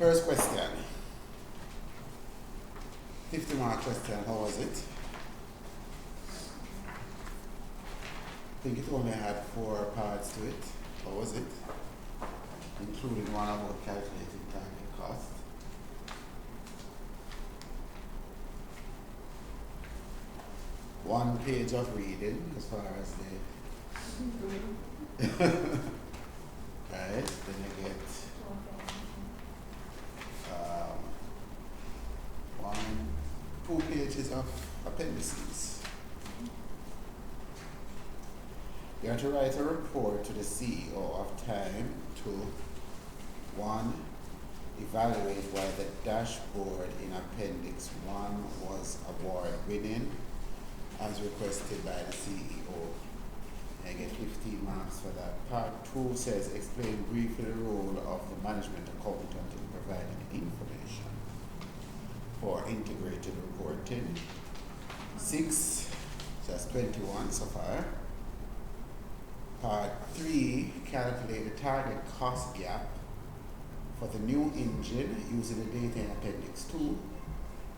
First question. 50-mark question, how was it? I think it only had 4 parts to it. How was it? Including one about calculating target cost. One page of reading as far as the right, then you get 2 pages of appendices. You have to write a report to the CEO of time to 1. Evaluate why the dashboard in Appendix 1 was award winning as requested by the CEO. I get 15 marks for that. Part 2 says explain briefly the role of the management accountant in providing information for integrated reporting. 6, so that's 21 so far. Part 3, calculate the target cost gap for the new engine using the data in Appendix 2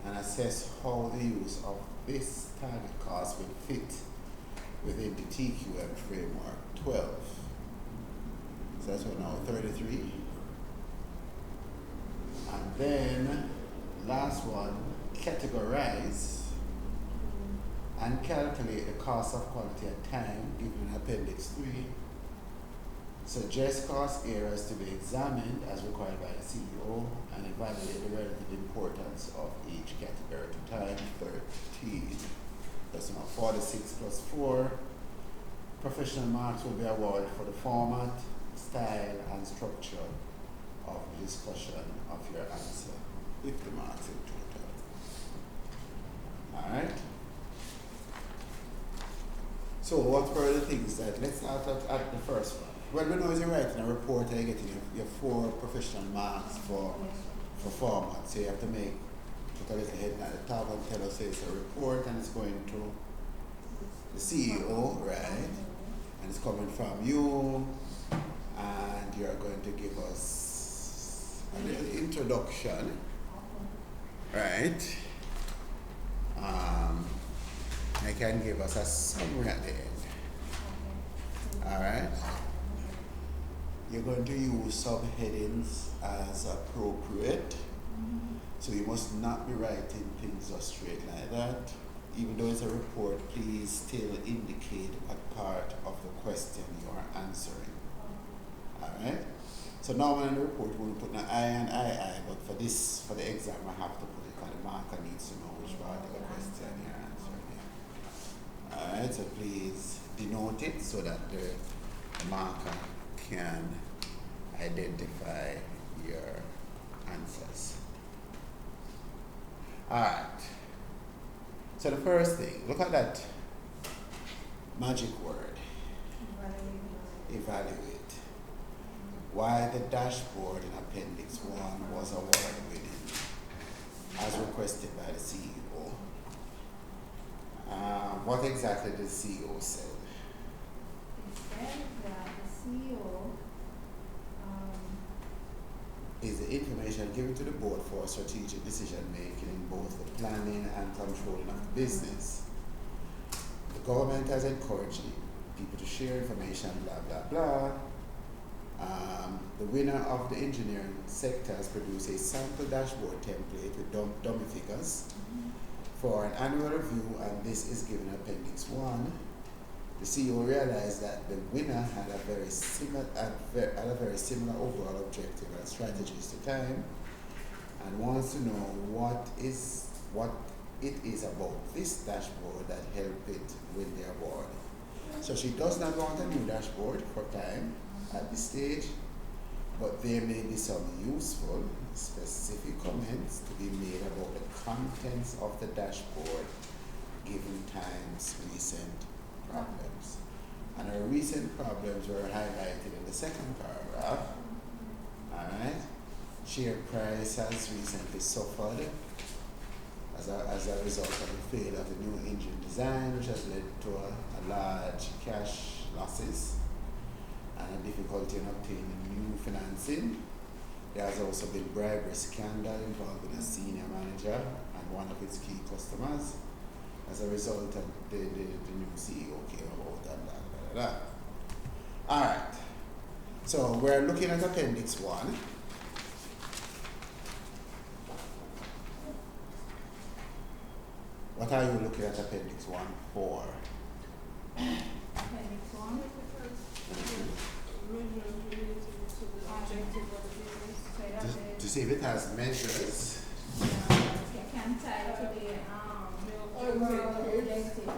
and assess how the use of this target cost will fit within the TQM framework. 12. So that's what now 33. And then last one, categorize and calculate the cost of quality at time given in Appendix 3. Suggest cost areas to be examined as required by the CEO and evaluate the relative importance of each category to time. 13. That's now 46 plus 4. Professional marks will be awarded for the format, style, and structure of the discussion of your answer. 50 marks in total. Alright? So what were the things that, let's start at the first one. Well, we know as you're writing a report and you're getting your 4 professional marks for format. So you have to put a little heading at the top and tell us it's a report and it's going to the CEO, right? And it's coming from you and you're going to give us a little introduction, right? I can give us a summary at the end. Alright? You're going to use subheadings as appropriate. So you must not be writing things just straight like that. Even though it's a report, please still indicate what part of the question you are answering. Alright? So normally in the report we'll put an I and II, but for the exam I have to put it because the marker needs to know which part of the question you're answering. Alright, so please denote it so that the marker can identify your answers. Alright, so the first thing, look at that magic word, evaluate. Why the dashboard in Appendix 1 was award winning as requested by the CEO. What exactly did the CEO say? He said that the CEO is the information given to the board for strategic decision making in both the planning and controlling of the business. The government has encouraged people to share information, blah, blah, blah. The winner of the engineering sector has produced a sample dashboard template with dummy figures for an annual review, and this is given in Appendix 1. The CEO realized that the winner had a very similar overall objective and strategies to time, and wants to know what it is about this dashboard that helped it win the award. So she does not want a new dashboard for time at this stage, but there may be some useful, specific comments to be made about the contents of the dashboard given time's recent problems. And our recent problems were highlighted in the second paragraph. Alright? Share price has recently suffered as a result of the failure of the new engine design, which has led to a large cash losses and a difficulty in obtaining new financing. There has also been bribery scandal involving a senior manager and one of its key customers. As a result of the new CEO came about and that. Alright. So we're looking at Appendix 1. What are you looking at Appendix 1 for? Appendix 1. To see if it has measures. You can tie to the overall objective.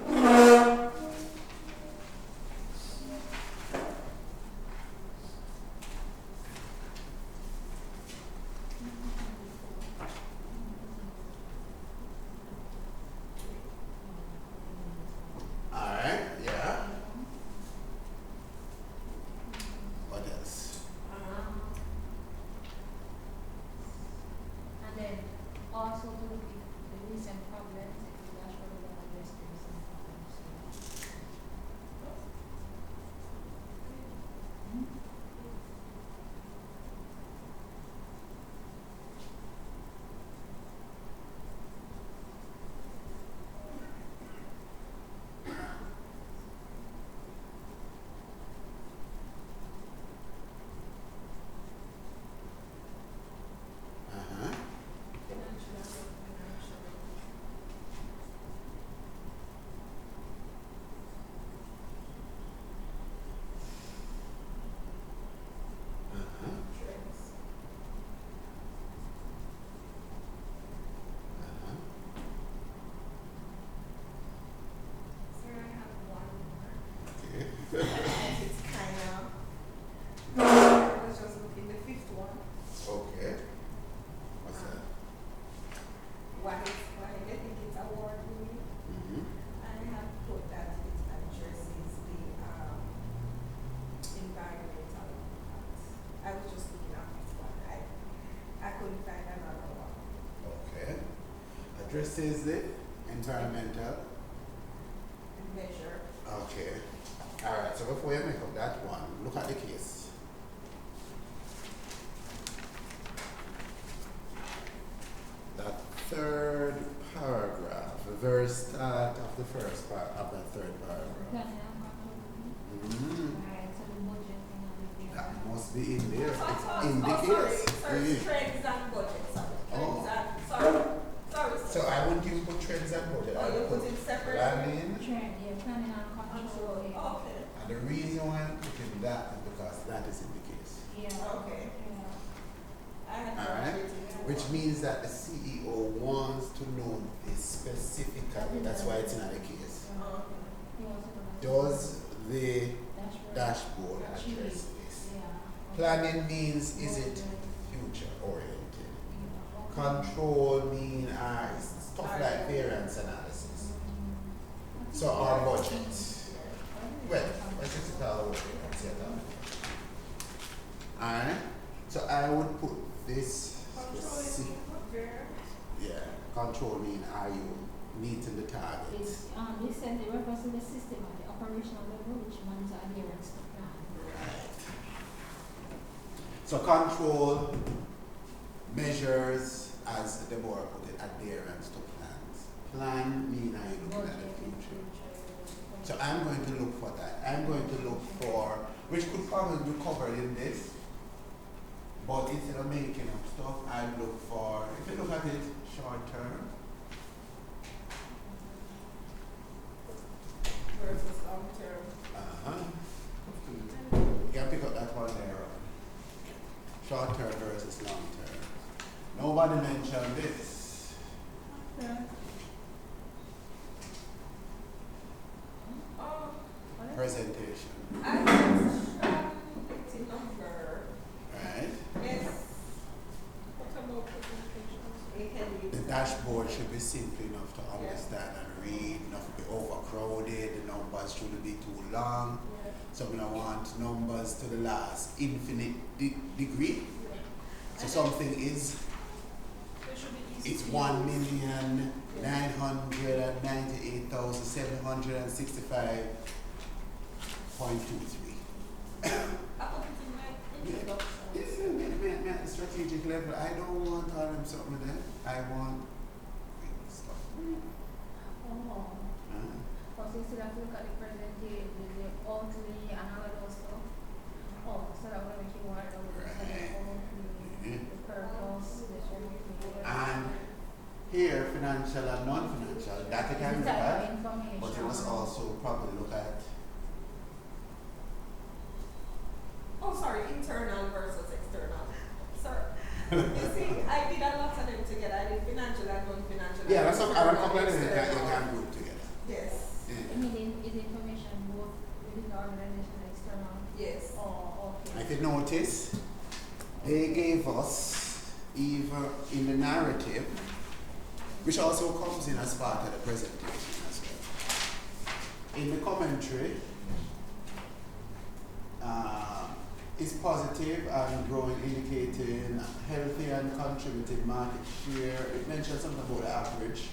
Alright, yeah. What else? And then also to look at the recent problems, if the dashboard will address the recent problems. Uh-huh. Uh-huh. Uh-huh. Sir, I have one more. Okay. It's kind of. I was just looking the fifth one. Okay. What's that? Why I think it's award winning. Mm-hmm. I have put that it addresses the environmental impact. I was just looking at this one. I couldn't find another one. Okay. Addresses the environmental. Measure. Okay. Alright, so before you make up that one, look at the case. That third paragraph, the very start of the first part of that third paragraph. Alright, so the budget thing will be That there. must be in there. Oh, It's in the case. sorry, Yeah. trends and budget, sorry. Oh. Trends and, sorry, So I wouldn't even put trends and budget. I Oh, you would put it separate? planning. Trend, yeah, planning and control. Yeah. Okay, And the reason why I'm putting that is because that is in the case. Yeah. okay. Yeah. I had Alright, budgeted that which one. means that the CEO wants to know this specifically. That's why it's in the case. Okay. He also gonna- Does the Dashboard. dashboard Achieve. address this? Yeah. Planning means is it future oriented? Control mean stuff like variance analysis. So our budget. Well, let's just tell what we see Alright. So I would put this specific. Yeah. Control mean are you meeting the targets? It's, they said they reference to the system at the operational level, which monitor adherence to plan. Right. So control measures, as Deborah put it, adherence to plans. Plan mean are you looking at the future? So I'm going to look for that. I'm going to look for, which could probably be covered in this, but instead of making up stuff, I'd look for, if you look at it short term, Versus long term. you can pick up that one there. Short term versus long term. Nobody mentioned this. Oh, Presentation. I mentioned it's a number. Right? Yes. What about presentations? It can be. The dashboard should be simple enough to understand and read, not be overcrowded, the numbers shouldn't be too long. Yeah. So we don't want numbers to the last infinite degree. So And something is, It should be easy. it's to 1,998,765.23. I put it in my introduction. This is strategic level, I don't want all them something there. I want real stuff. Oh. Because you still have to look at the presentation, the outline and all of those stuff. Oh, so that will make you want to look at the outline, the purpose, the strategy. And here, financial and non-financial, that you can look at, Information. but you must also probably look at. Oh, sorry, internal versus external. Sorry. You see, I did a lot of them together. I did financial and non-financial. Yeah, that's and a external couple of and them you external. can group together. Yes. I mean, is information both within the organization and external? Yes. Oh, okay. If you notice, they gave us either in the narrative, which also comes in as part of the presentation as well. In the commentary, is positive and growing, indicating healthy and contributing market share. It mentions something about the average.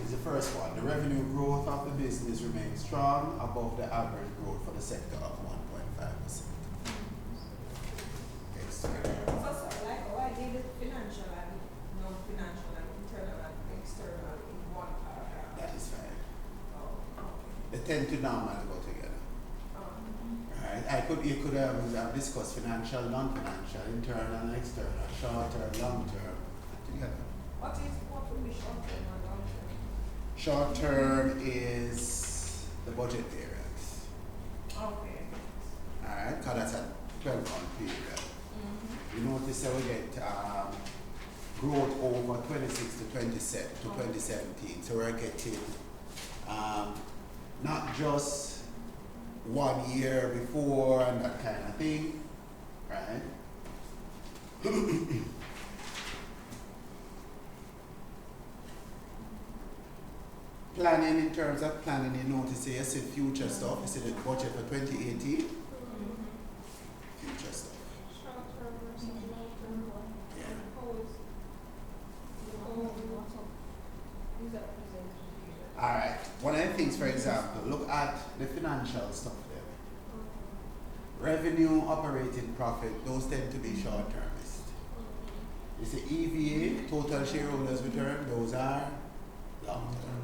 Is the first one. The revenue growth of the business remains strong, above the average growth for the sector of 1.5%. Okay, so Like how I did financial and non-financial and internal and external in one paragraph. that is fine. Oh, okay. They tend to normally go together. Right? You could have discussed financial, non-financial, internal and external, short term, long term, together. What will be short term and long term? Short term is the budget variance. Okay. Alright, because that's a 12-month period. You notice that we get growth over 26 to 2017. So we're getting not just 1 year before and that kind of thing, right? Planning, in terms of planning, you notice here, you see future stuff, you see the budget for 2018, future stuff. Short term versus long term. Yeah. Alright, one of the things, for example, look at the financial stuff there. Revenue, operating profit, those tend to be short-termist. You see EVA, total shareholders return, those are long-term,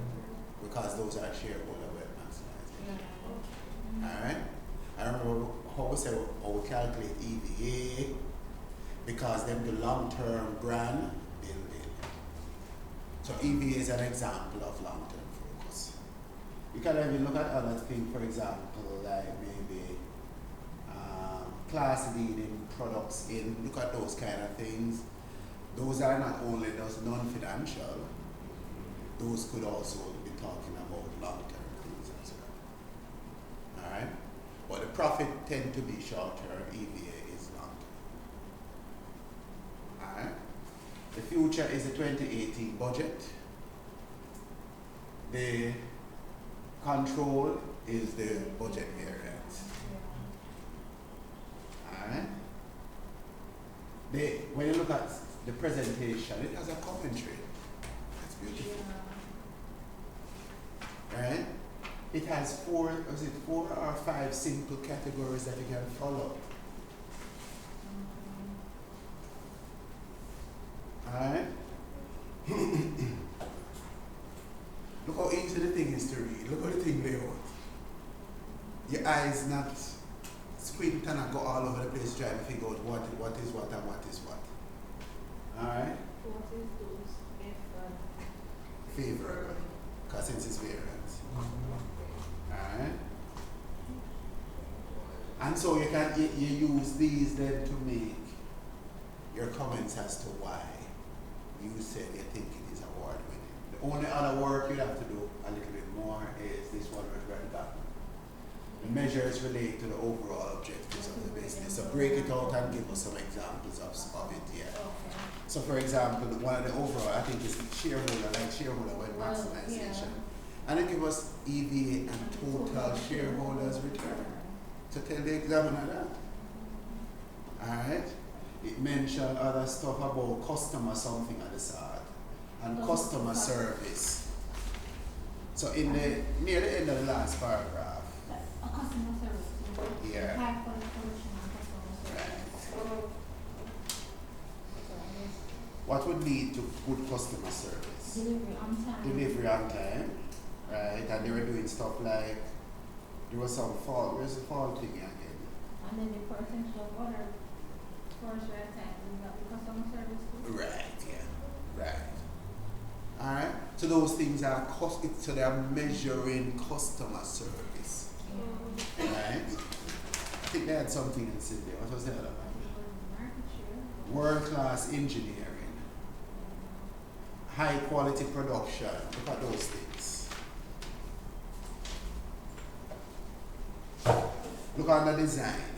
because those are shareholder wealth maximization. Alright? I remember how we say we calculate EVA, because them the long-term brand building. So EVA is an example of long-term focus. You can even look at other things, for example, like maybe class leading products in, look at those kind of things. Those are not only those non-financial, those could also be talking about long-term things as well. Alright? But the profit tend to be short-term, EVA is long-term. Alright? The future is the 2018 budget. The control is the budget variance. Alright? When you look at the presentation, it has a commentary. That's beautiful. Right? It has four or five simple categories that you can follow. Alright? Look how easy the thing is to read. Look how the thing lay out. Your eyes not squint and go all over the place trying to figure out what is what and what is what. Alright? What is those Favorable. Because it's variance. Alright? And so you use these then to make your comments as to why you said you think it is award winning. The only other work you have to do a little bit more is this one we've already gotten. The measures relate to the overall objectives of the business. So break it out and give us some examples of it here. So for example, one of the overall, I think is shareholder wealth maximization. And it gives us EVA and total shareholders return. So tell the examiner that. Alright? It mentioned other stuff about customer something at the start. And customer service. So near the end of the last paragraph. A customer service. Yeah. High quality solution. what would lead to good customer service? Delivery on time. Delivery on time, right? And they were doing stuff like, there was some fault, where's the fault thing again? And then the percentage of other first right time is that the customer service too. Right, yeah, right. Alright, so those things are, so they are measuring customer service, right? I think they had something in Sydney, what was the other one? Market share. World-class engineering, high-quality production, look at those things. Look at the design.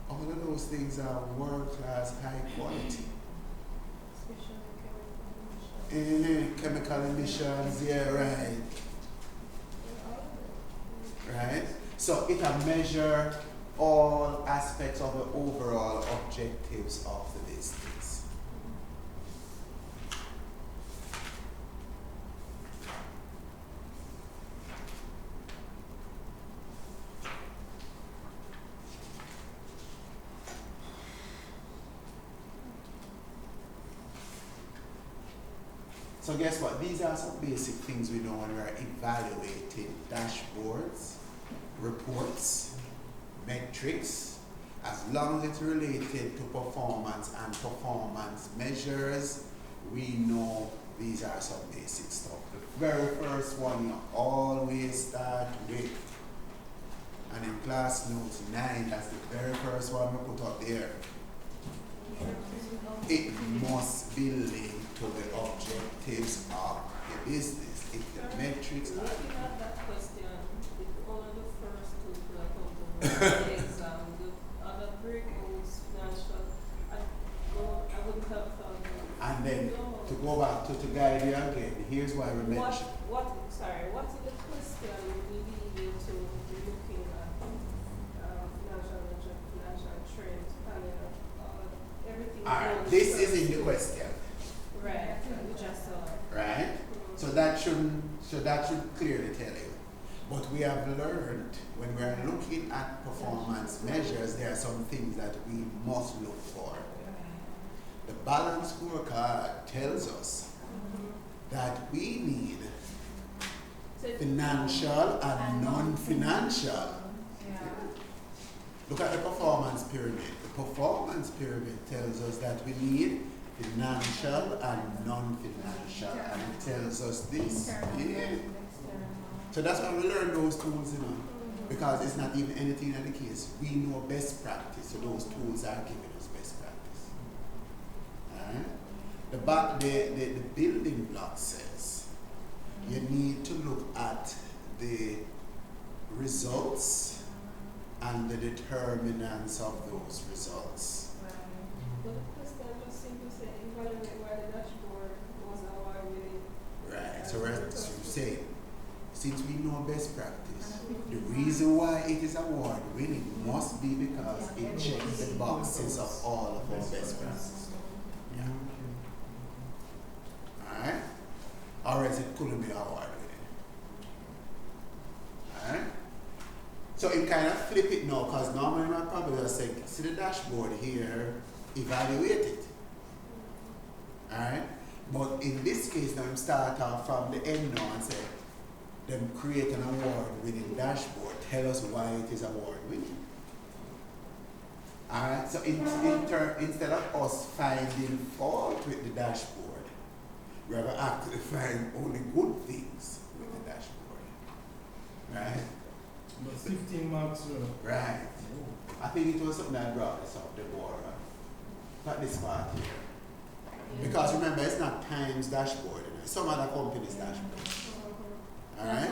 All of those things are world-class, high-quality. Chemical emissions, yeah, right. Right? So it can measure all aspects of the overall objectives of the business. So guess what? These are some basic things we know when we are evaluating dashboards, reports, metrics, as long as it's related to performance and performance measures, we know these are some basic stuff. The very first one you always start with, and in class notes 9, that's the very first one we put up there. It must be linked to the objectives of the business. If the metrics are looking at that question, it's only the first two to account for the exam. The other break was financial. I wouldn't have thought that. and then to go back to guide you again, here's why we mentioned. What is the question we need to be looking at? Financial trends, planning, everything. Alright, this is in the question. Right, we just saw. Right? So that should clearly tell you. But we have learned when we are looking at performance measures, there are some things that we must look for. The balance scorecard tells us that we need financial and non-financial. Look at the performance pyramid. The performance pyramid tells us that we need financial and non-financial, and it tells us this. Yeah. So that's why we learn those tools, because it's not even anything in the case. We know best practice, so those tools are giving us best practice. Alright? The building block says you need to look at the results and the determinants of those results. But the question just seemed to say evaluate why the dashboard was award-winning. Right, so we're saying, since we know best practice, the reason why it is award-winning must be because it checks the boxes of all of our best practice. Yeah. Alright? Or else it couldn't be award-winning. Alright? So it kind of flip it now, because normally my probably just say, see the dashboard here, evaluate it. Alright? But in this case now I'm start off from the end now and say, them create an award-winning dashboard. Tell us why it is award-winning. Alright, so instead of us finding fault with the dashboard, we're going to actually find only good things with the dashboard. Right? But 15 marks. Right. I think it was something that brought us up the board. Not this part here. Because remember, it's not Times dashboard. It's some other company's dashboard. Alright?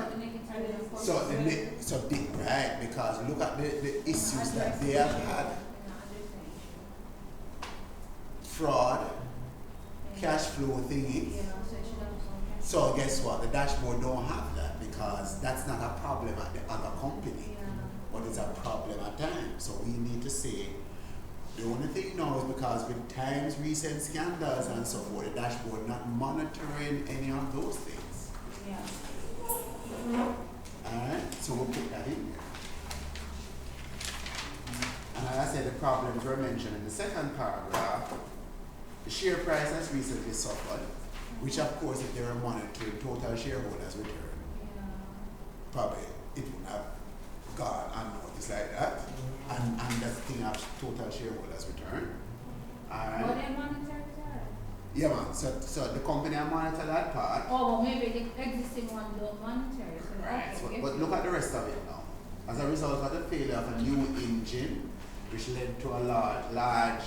Right, because look at the issues that they have had. Fraud, cash flow thingy. So guess what? The dashboard don't have that because that's not a problem at the other company. But it's a problem at times. So we need to say the only thing now is because with Times recent scandals and so forth, the dashboard not monitoring any of those things. Alright, so we'll put that in there. And like I said, the problems were mentioned in the second paragraph The share price has recently suffered, which of course if they were monitoring total shareholders return, Yeah. probably it would have gone unnoticed like that. And that's the thing of total shareholders return. But Alright. they monitor it, right? Yeah man, so the company I monitor that part. Oh, well, maybe the existing one don't monitor it. So Right. okay, But look at the rest of it now. As a result of the failure of a new engine, which led to a large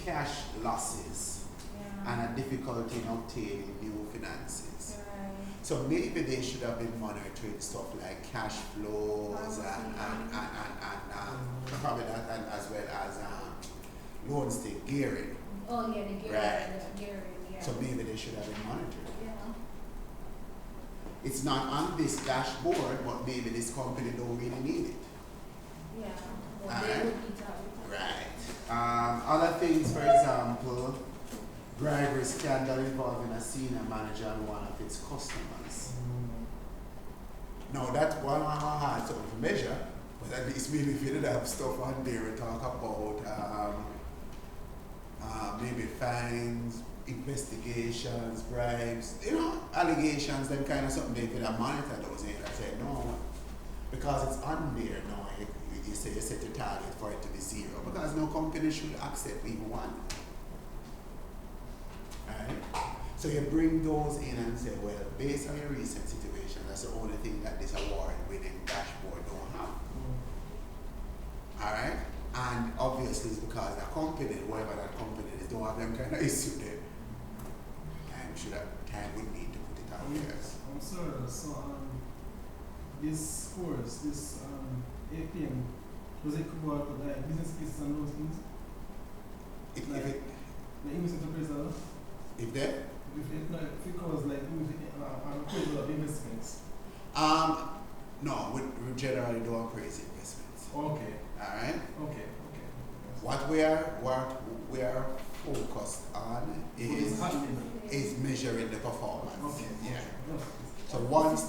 cash losses Yeah. and a difficulty in obtaining new finances. Right. So maybe they should have been monitoring stuff like cash flows and probably that, and as well as loan state gearing. Oh, yeah, the gearing. Right. The gearing, yeah. So maybe they should have been monitoring. Yeah. It's not on this dashboard, but maybe this company don't really need it. Yeah. Well, they Alright. would need to have it. Right. Other things, for example, bribery scandal involving a senior manager and one of its customers. Now that one hard to measure, but at least maybe if you did have stuff on there and talk about maybe fines, investigations, bribes, allegations, them kind of something they could have monitored those in. I said no, because it's on there now. You say you set a target for it to be zero, because no company should accept even one. Right? So you bring those in and say, well, based on your recent situation, that's the only thing that this award-winning dashboard don't have. Alright? And obviously it's because the company, whoever that company is, don't have them kind of issue there. Time we need to put it out there. I'm sorry, so this course, this APM, was it about like business cases and those things? If Like, it, the English appraisal, if that, if it covers like an appraisal of investments. no, we generally don't appraise investments. Okay, Alright? okay. What we are focused on is measuring the performance. Okay. Yeah. Okay. So once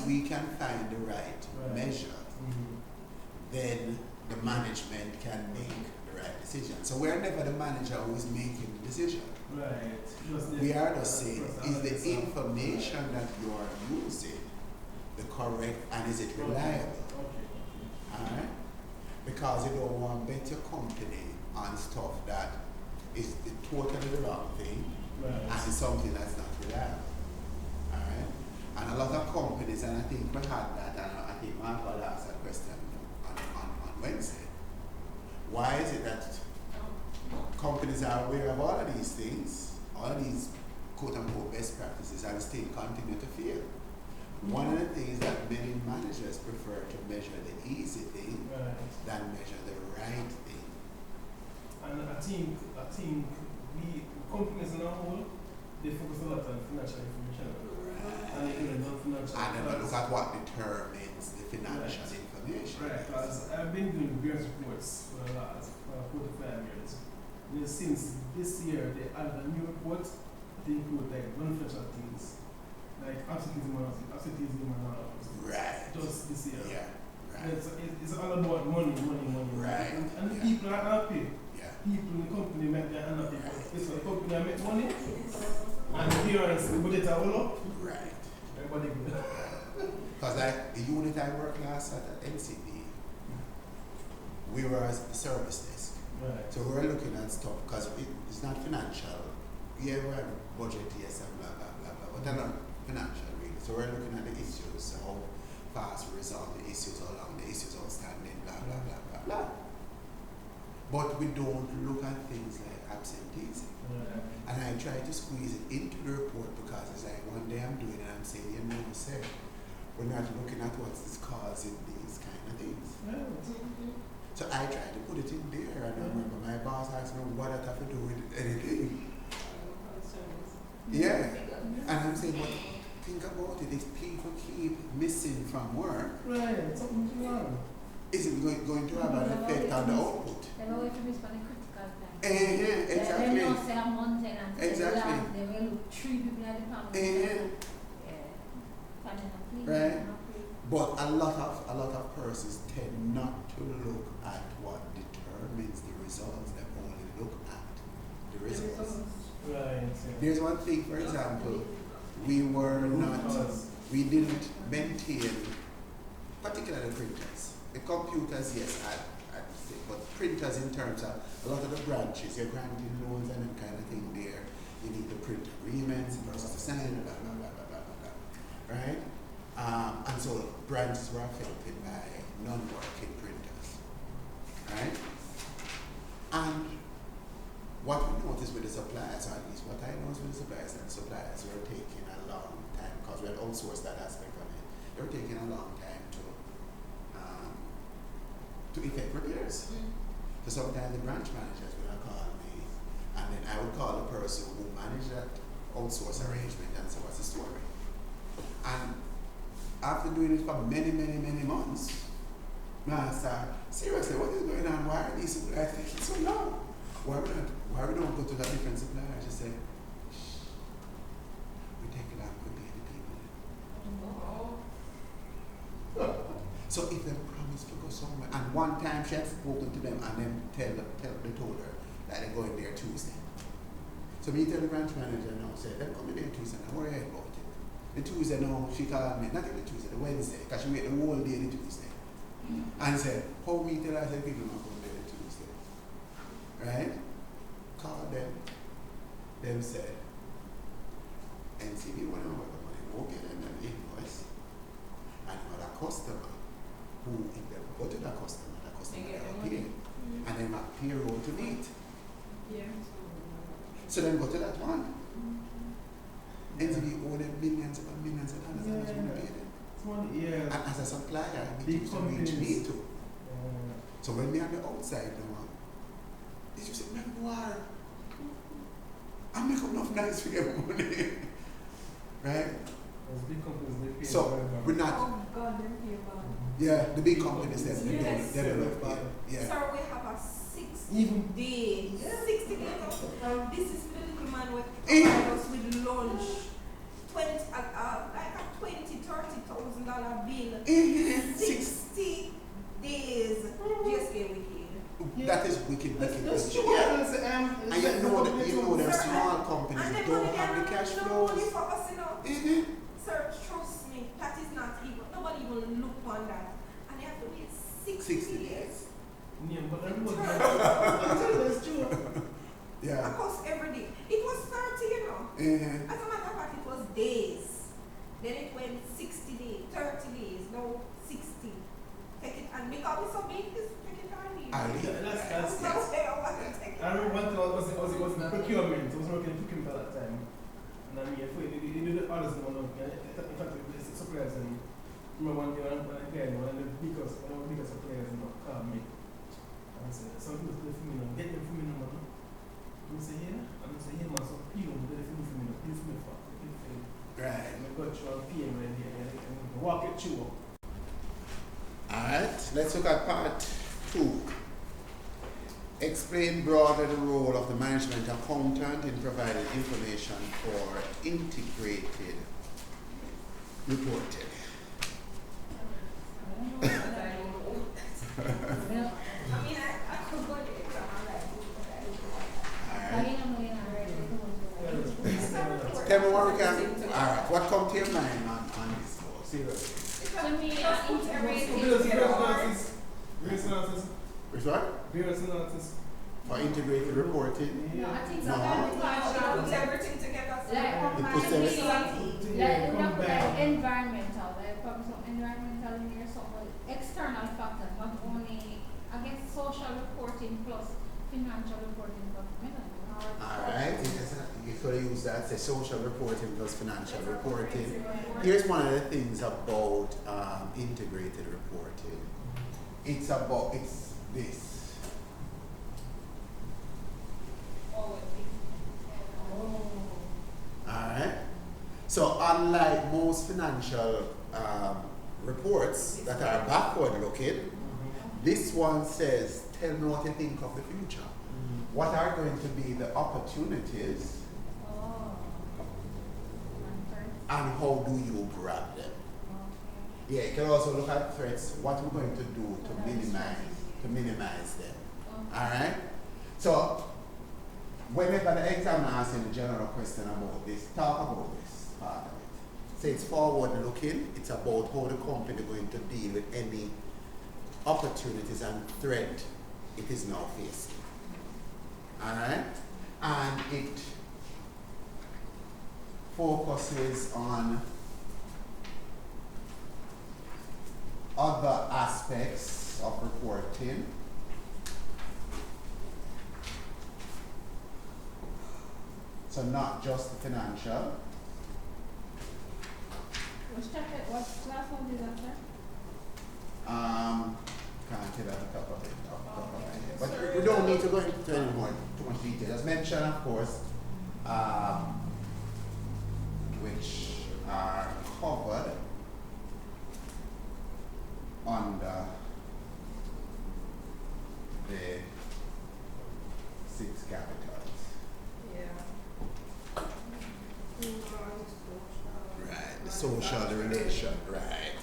we can find the right measure, then the management can make the right decision. So we're never the manager who is making the decision. Right. We are just saying, is the information that you are using the correct and is it reliable? Okay. Alright? Because you don't want to bet your company on stuff that is totally the wrong thing and is something that's not reliable. Alright? And a lot of companies, and I think we had that, and I think Mark had asked that question on Wednesday. Why is it that companies are aware of all of these things, all of these quote-unquote best practices, and still continue to fail? One of the things that many managers prefer to measure the easy thing than measure the right thing. And I think we companies in our whole, they focus a lot on financial information. And they don't financial. And then look at what determines the financial information. Right, because I've been doing various reports for the last 4 to 5 years. And since this year, they added a new report that include like non-financial things, like absenteeism and all. Right. Just this year. Yeah. Right. It's all about money. Right. And the people are happy. Yeah. People in the company make their hand happy. It's the company that make money. And the parents, the budget are all up. Right. Everybody good. Because like the unit I worked last at NCP, we were a service desk. Right. So we were looking at stuff because it's not financial. Yeah, we have budget, yes, and blah, blah, blah, blah, but they're not financial really. So we're looking at the issues, how fast we resolve the issues, how long the issues outstanding, blah, blah, blah, blah, blah. But we don't look at things like absenteeism. Right. And I try to squeeze it into the report because it's like one day I'm doing it and I'm saying, you never said, we're not looking at what's causing these kind of things. Yeah. So I try to put it in there, and I remember my boss asked me what that have to do with anything. Yeah. And I'm saying, but think about it, if people keep missing from work, Right, something's wrong. is it going to have an effect on the output? They're always to miss for the critical time. Exactly. They don't say a month and say Exactly. last, they will look 3 people at the panel. Right. But a lot of persons tend not to look at what determines the results. They only look at the results. There's one thing, for example, we didn't maintain, particularly printers. The computers, yes, I'd say, but printers in terms of a lot of the branches, your granting loans and that kind of thing there, you need to print agreements, persons to sign, blah, blah, blah, blah, blah, blah, right? And so branches were affected by non-working printers, right? And what we noticed with the suppliers, or at least what I noticed with the suppliers, that suppliers were taking a long time, because we had outsourced that aspect of it, they were taking a long time to effect repairs. So sometimes the branch managers would call me, and then I would call the person who managed that outsource arrangement and say, what's the story? And after doing it for many, many, many months, I started, seriously, what is going on? Why are these suppliers taking so long? Why we don't go to the different suppliers? Just say, shh, we take it out, we pay the people. So if they promise to go somewhere, and one time she had spoken to them and then they told her that they're going there Tuesday. So me tell the branch manager now, say, they're coming there Tuesday, don't worry about it. The Tuesday now, she called me, not even the Tuesday, the Wednesday, because she waited the whole day the Tuesday. And said, how me tell her, I said, people not going there the Tuesday. Right? Call them. Them said, NCB want to know what the money, we'll get them an invoice. And another customer, who if they go to that customer will pay. And then have payroll to meet. Yeah. So then go to that one. NCB owe them millions upon millions of dollars and it's going to pay them. And as a supplier, it used to reach me too. So when we are on the outside now, it's just a memoir. I make enough nice for your money. Right? So we're not. Oh God, them pay bad. Yeah, the big companies that Yes. they don't pay. Yeah. Sir, we have a 60 days. 60 days. This is the little man with provide us with lunch. 20, like a $20,000-$30,000 bill. 60 days. Just get wicked. That is wicked. That's true. Yeah. And you know them small companies don't have the cash flows. Money for us, you know. Sir, trust me, that is not even. Nobody even look on that. And they have to wait 60 days. Yeah, but that's true. Yeah. Of course, every day. It was 30, you know. As a matter of fact, it was days. Then it went 60 days, 30 days, no 60. Take it, and because it's so big, just take it on me. That's I remember one time I was in procurement. I was working in procurement at that time. And I mean, you do the others now. In fact, it's surprising. I remember one day when one of the biggest suppliers called me and said, some people do for me now, get them for me now. I say, yeah. And I say, yeah, man, some people do it for me now. Pay for me for it. Right. And I got through APM Revision and walk it through. Alright, let's look at part 2. Explain broadly the role of the management accountant in providing information for integrated reporting. I could go to exam Tell me what we can. Alright, what comes to your mind on this course? Seriously. To me, integrated Which one? For integrated reporting? No, I think No. so. Put everything together. It puts everything. Like environmental, like probably some environmental in there, some external factors, not only, I guess, social reporting plus financial reporting, but Alright, you could use that, say social reporting plus financial reporting. Here's one of the things about integrated reporting. It's this. Alright? So unlike most financial reports that are backward looking, this one says, tell me what you think of the future. What are going to be the opportunities and how do you grab them? Yeah, you can also look at threats, what we're going to do to minimize them. Alright? So whenever the examiner asks you the general question about this, talk about this part of it. Say it's forward looking, it's about how the company going to deal with any opportunities and threat it is now facing. Alright? And it focuses on other aspects of reporting. So not just the financial. Which chapter, what class one is that, sir? Can't tell that top of it, off the top of my head. But we don't need to go into any more too much detail. As mentioned, of course, which are covered under the 6 capitals. Yeah. Right, the social, the relation, right.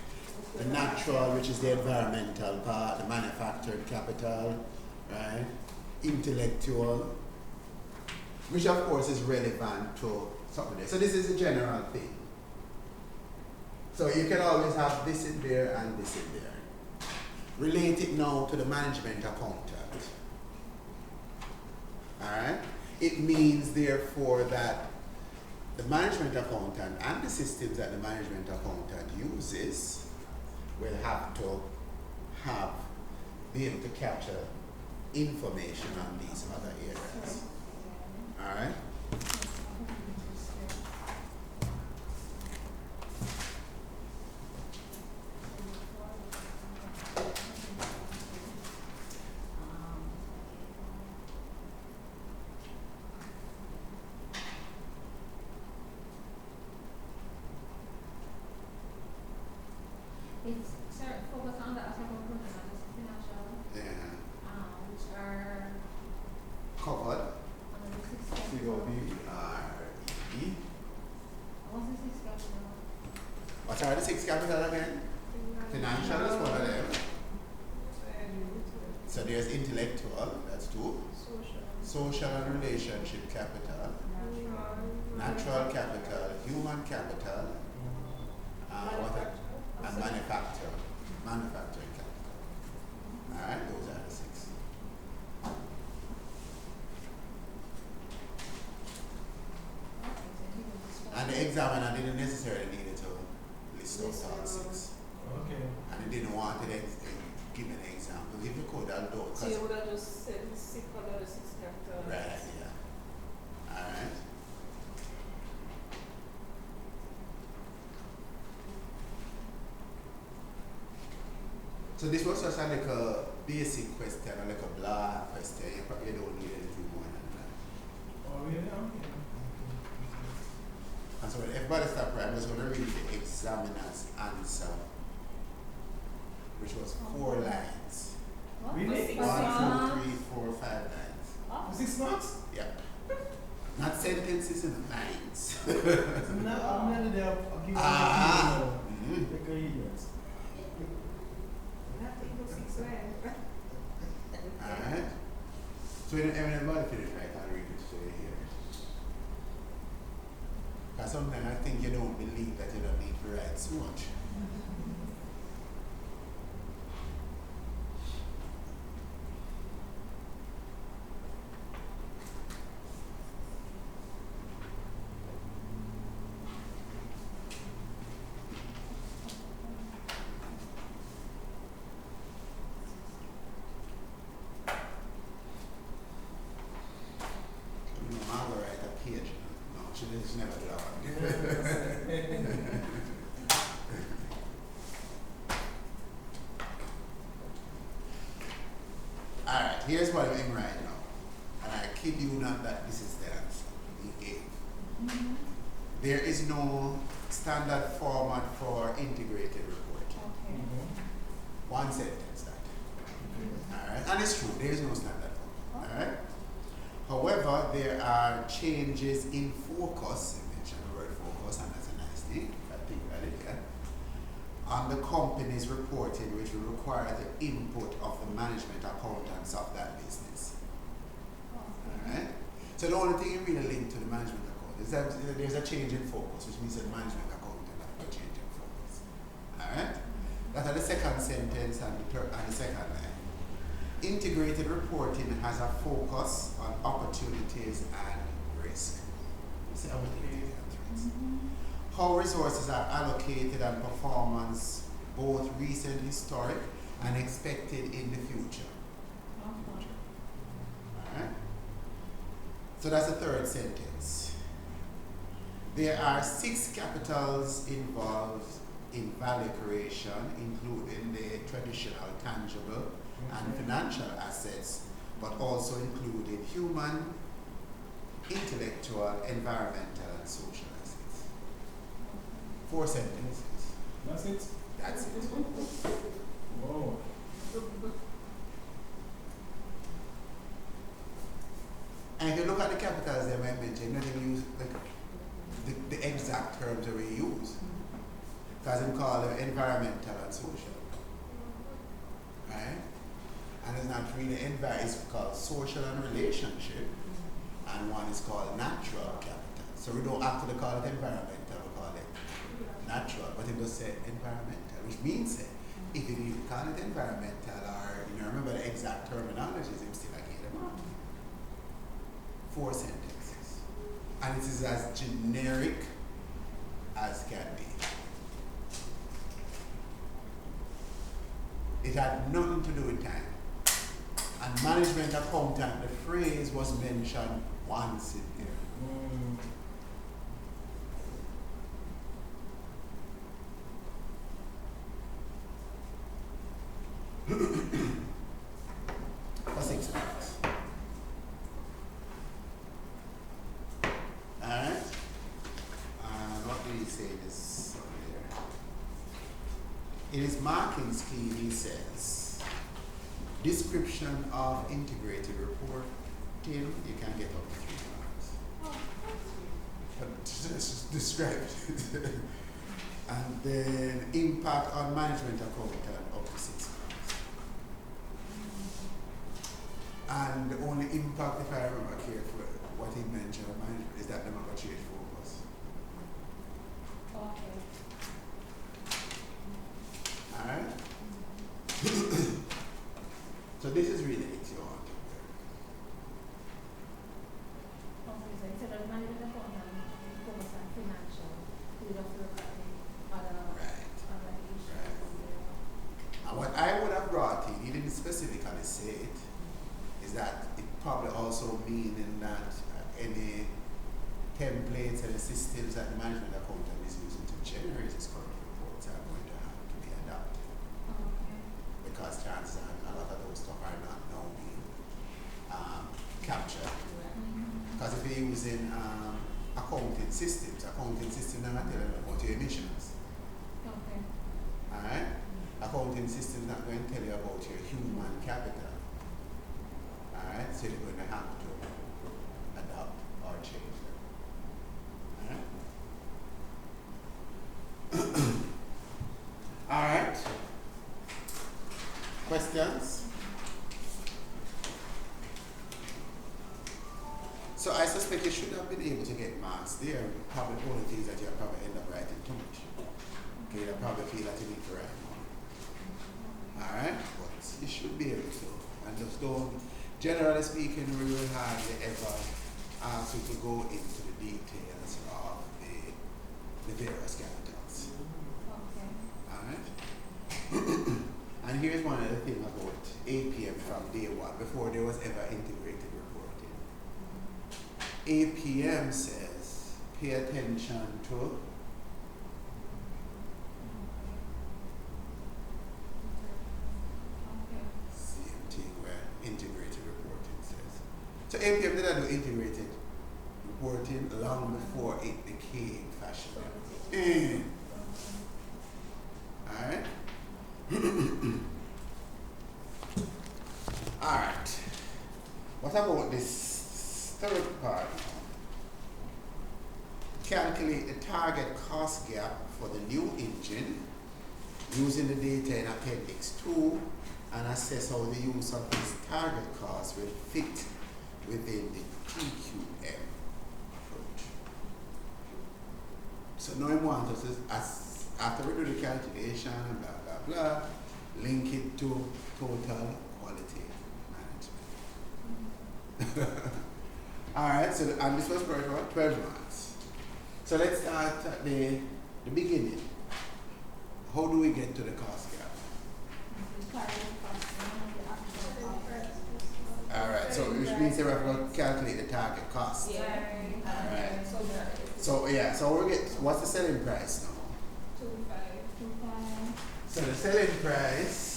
The natural, which is the environmental part, the manufactured capital, right? Intellectual, which of course is relevant to something there. So this is a general thing. So you can always have this in there and this in there. Relate it now to the management accountant. Alright? It means therefore that the management accountant and the systems that the management accountant uses will have to be able to capture information on these other areas. Alright? It's, sir, focus on the aspect of financial, Yeah. which are Covered. under the 6 capital. COVRE. What's the 6 capital? What are the 6 capital again? Financial is one of them. So there's intellectual, that's 2. Social and relationship capital. Natural capital, human capital, and manufacturing capital. Alright, those are the 6. And the examiner didn't necessarily need to list out all 6. Okay. And he didn't want to give an example. If you could, I'll do it. So you would have just said 6 under the 6 capital. Right, yeah. Alright. So this was just a little basic question, a little blah question. You probably don't need anything more than that. Oh, really? Okay. And so when everybody stop right, I'm just going to read the examiner's answer, which was 4 lines. What? Really? 1, 2, 3, 4, 5 lines. Oh. 6 months? Yep. Not sentences in lines. I'm not there. I'll give you Mhm. Take a idiots. Not even 6 lines. Alright. So everybody finish right, I'll read it to you here. Because sometimes I think you don't believe that you don't need to write so much. I'll write a page. No, she's never done. Alright, here's what I'm right now. And I kid you not that this is the answer he gave. There is no standard format for integrated reporting. Okay. One sentence that. Alright, and it's true, there is no standard format. Alright? However, there are changes in focus, you mentioned the word focus, and that's a nice thing, I think about it, yeah. On the company's reporting, which will require the input of the management accountants of that business. Alright? So the only thing you really link to the management account is that there's a change in focus, which means the management account will have a change in focus. Alright? That's the second sentence and the second line. Integrated reporting has a focus on opportunities and risk. You see opportunities and threats. How resources are allocated and performance, both recent, historic, and expected in the future. Alright? So that's the third sentence. There are 6 capitals involved in value creation, including the traditional, tangible, and financial assets, but also including human, intellectual, environmental, and social assets. 4 sentences. That's it? That's it. Whoa. And if you look at the capitals they might mention, nothing use like the exact terms that we use. Because we call them environmental and social. Right? And it's not really it's called social and relationship. And one is called natural capital. So we don't actually call it environmental, we call it natural. But it does say environmental, which means if you call it environmental or remember the exact terminologies, you still like them up. 4 sentences. And it is as generic as can be. It had nothing to do with time. And management accountant, the phrase was mentioned once in there. For 6 months. Alright? What did he say this over there? In his marking scheme, he says, description of integrated reporting, you can get up to 3 marks. But just describe it. And then impact on management accountant up to 6 marks. And the only impact, if I remember carefully, what he mentioned on management is that they're not going to change focus. Okay. Alright? So this is really it you want. Okay, so instead of management accountant, focus on financial, we just look at the other issues. And what I would have brought in, he didn't specifically say it, is that it probably also meaning that any templates and systems that the management accountant is using to generate his current reports are going to have to be adapted. Okay. Because chances are a lot of those stuff are not now being captured. Because if you're using accounting systems are not telling you about your emissions. Okay. Alright? Accounting systems not going to tell you about your human capital. Alright? So you're going to have to adapt or change them. Alright? Alright. Questions? So I suspect you should have been able to get marks there. Probably the only things that you'll probably end up writing too much. Okay, you'll probably feel that you need to write more. Alright? But you should be able to. And just don't, generally speaking, we will hardly ever ask you to go into the details of the various capitals. Okay. Alright? And here's one other thing about APM from day one, before there was ever integrated reporting. APM says, pay attention to same thing where integrated reporting says. So APM did not do integrated reporting long before it became fashionable. Alright? Alright. What about this third part? Calculate the target cost gap for the new engine using the data in Appendix 2 and assess how the use of this target cost will fit within the PQ now he wants us to, as after we do the calculation and blah blah blah, link it to total quality management. Alright, so and this was for about 12 months. So let's start at the beginning. How do we get to the cost gap? Alright, so which means that we have to calculate the target cost. Yeah. Alright. So yeah, so we get what's the selling price now? 2.5. So the selling price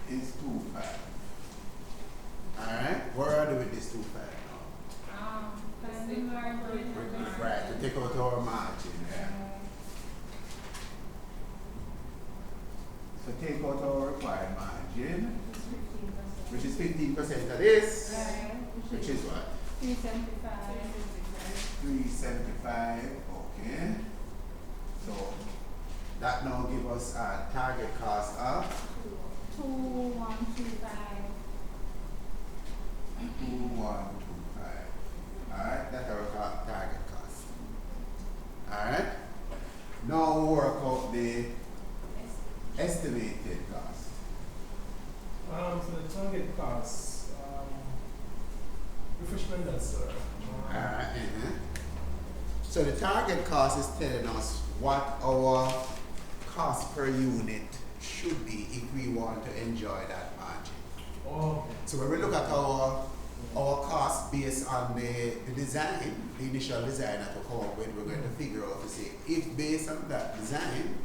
is 2.5. Alright, what are we with this 2.5 now? Right, to take out our margin, yeah. So take out our required margin, which is 15% of this, which is what? 375. 375, okay. So that now gives us a target cost of 2125. 2125. Alright, that's our target cost. Alright. Now we'll work out the estimated cost. So the target cost, refreshment that, sir. Alright. So the target cost is telling us what our cost per unit should be if we want to enjoy that margin. Oh, So when we look at our cost based on the design, the initial design that we come up with, we're going to figure out to see if based on that design,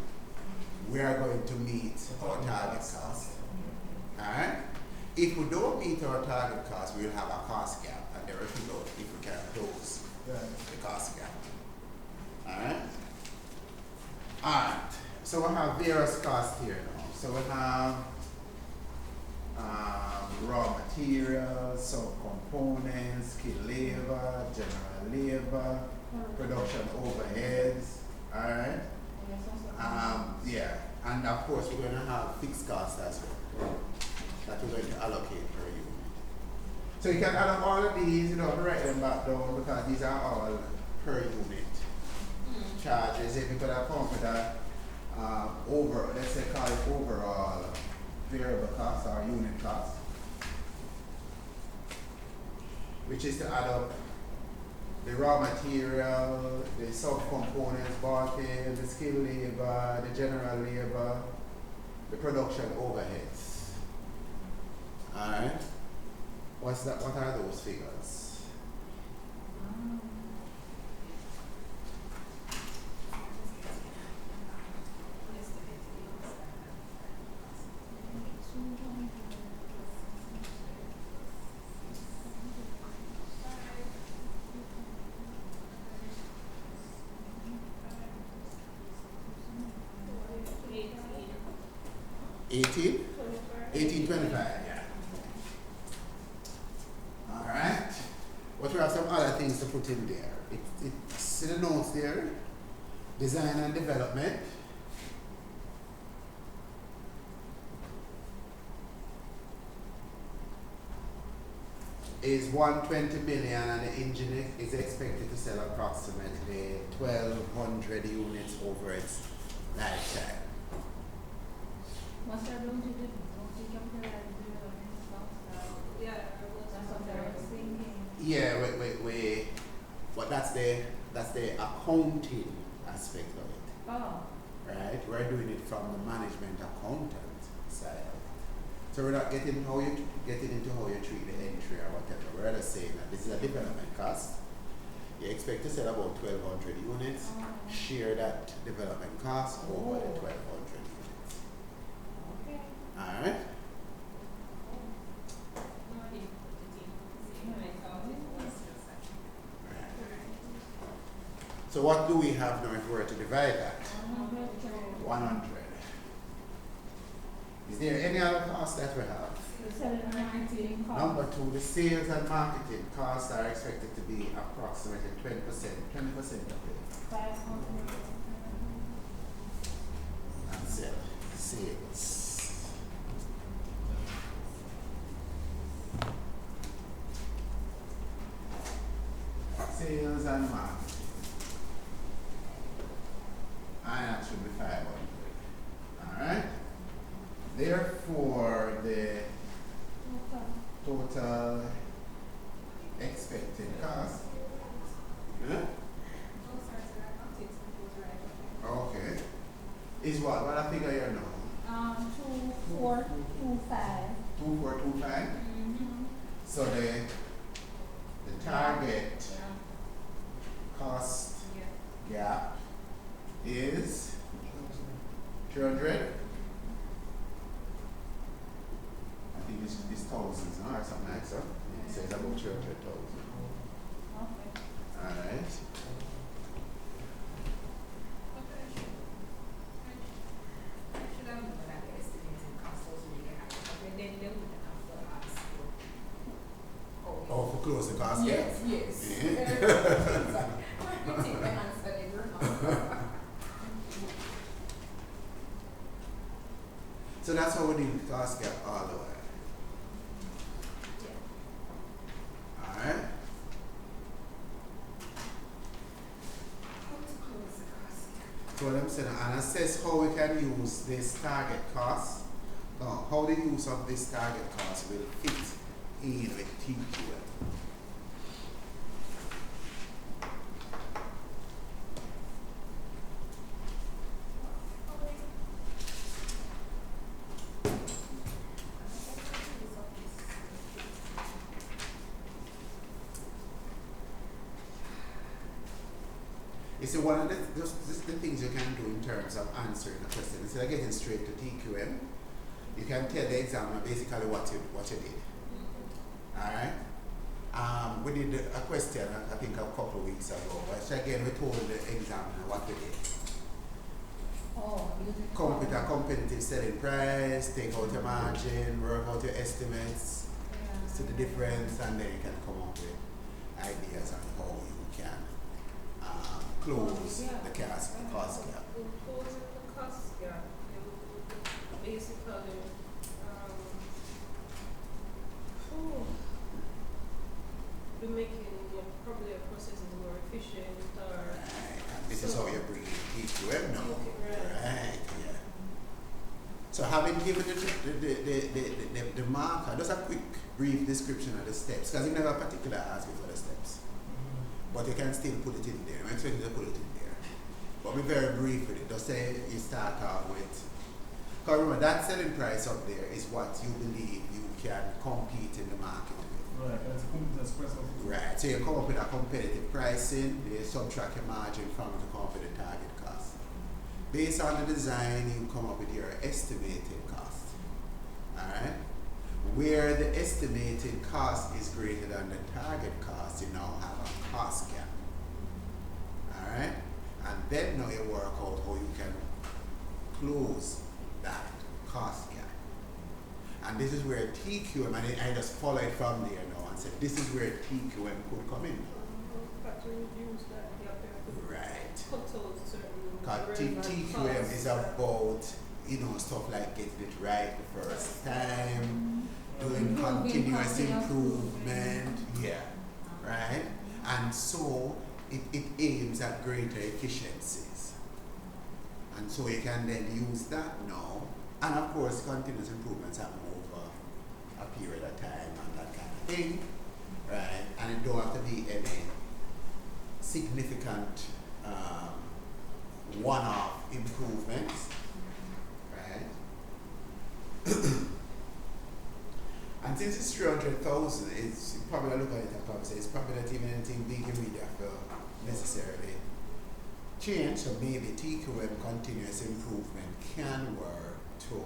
we are going to meet our target cost. Alright? If we don't meet our target cost, we'll have a cost gap, and then we'll figure out if we can close the cost gap. Alright? Alright. So we have various costs here now. So we have raw materials, subcomponents, skilled labor, general labor, production overheads. Alright? Yeah. And of course we're going to have fixed costs as well that we're going to allocate per unit. So you can add up all of these, you don't write them back down because these are all per unit charges. If you could have come with a let's say call it overall variable cost or unit cost, which is to add up the raw material, the subcomponents bought in, the skilled labor, the general labor, the production overheads. Alright? What's that? What are those figures? $18? $18.25, yeah. Alright. But we have some other things to put in there. It's in the notes there. Design and development. Is 120 million and the engine is expected to sell approximately 1,200 units over its lifetime. What's that going to do? Don't you capitalize the stuff? Yeah, That's what I was thinking. Yeah, wait. But that's the accounting aspect of it. Oh. Right? We're doing it from the management accountant side of it. So we're not getting into how you treat the entry or whatever. We're just saying that this is a development cost. You expect to sell about 1,200 units. Share that development cost over the 1,200 units. Okay. Alright? So what do we have now if we were to divide that? 100. Is there any other cost that we have? The selling and marketing cost. Number 2, the sales and marketing costs are expected to be approximately 20% of it. 500. And sales. Therefore, the Okay. total expected cost. Huh? Oh, sorry, sir, I can't take some things right. Okay. Is what? What I figure here now? 2425. 2425. Mm-hmm. So the target Yeah. cost Yeah. gap is 300. I think it's thousands, no? Or something like so. It says about 300,000. Okay. Alright. I should have known that the estimated cost was really high. But then they would have to ask for. Oh, for close the cost gap? Yes. Yeah. Take the answer they were not. So that's how we do the cost gap all the way. Alright. How to close the cost gap? So what I'm saying, and assess how we can use this target cost. How the use of this target cost will fit in with TQM. You see, one of the things you can do in terms of answering the question, instead of getting straight to TQM, you can tell the examiner basically what you did. Alright? We did a question, I think, a couple of weeks ago, which again we told the examiner what we did. Oh, using Come with a competitive selling price, take out your margin, work out your estimates, see the difference, and then you can come up with ideas on how you can close the cost gap. Closing the cost gap, you basically, be making probably a process more efficient or. Right. This is how you bring TQM now. Right. Right, yeah. So having given the marker, just a quick brief description of the steps, because you never particularly ask you for the steps. But you can still put it in there. I'm expecting you to put it in there. But be very brief with it. Just say you start out with, because remember that selling price up there is what you believe you can compete in the market with. Right, that's a competence price. Right, so you come up with a competitive pricing, you subtract your margin from it to come up with the target cost. Based on the design, you come up with your estimated cost. Alright? Where the estimated cost is greater than the target cost, you now have a cost gap. Alright? And then now you work out how you can close that cost gap. And this is where TQM, and I just follow it from there now and say, this is where TQM could come in. Got to reduce that gap, you have to Right. cut out certain. Because relevant TQM costs. is about, stuff like getting it right the first time, doing continuous improvement, yeah, right? And so it aims at greater efficiencies. And so you can then use that now. And of course, continuous improvements happen over a period of time and that kind of thing, right? And it don't have to be any significant one-off improvements, right? And since it's 300,000, it's probably, I look at it and probably say it's probably not even anything big you really have to necessarily change. So maybe TQM continuous improvement can work to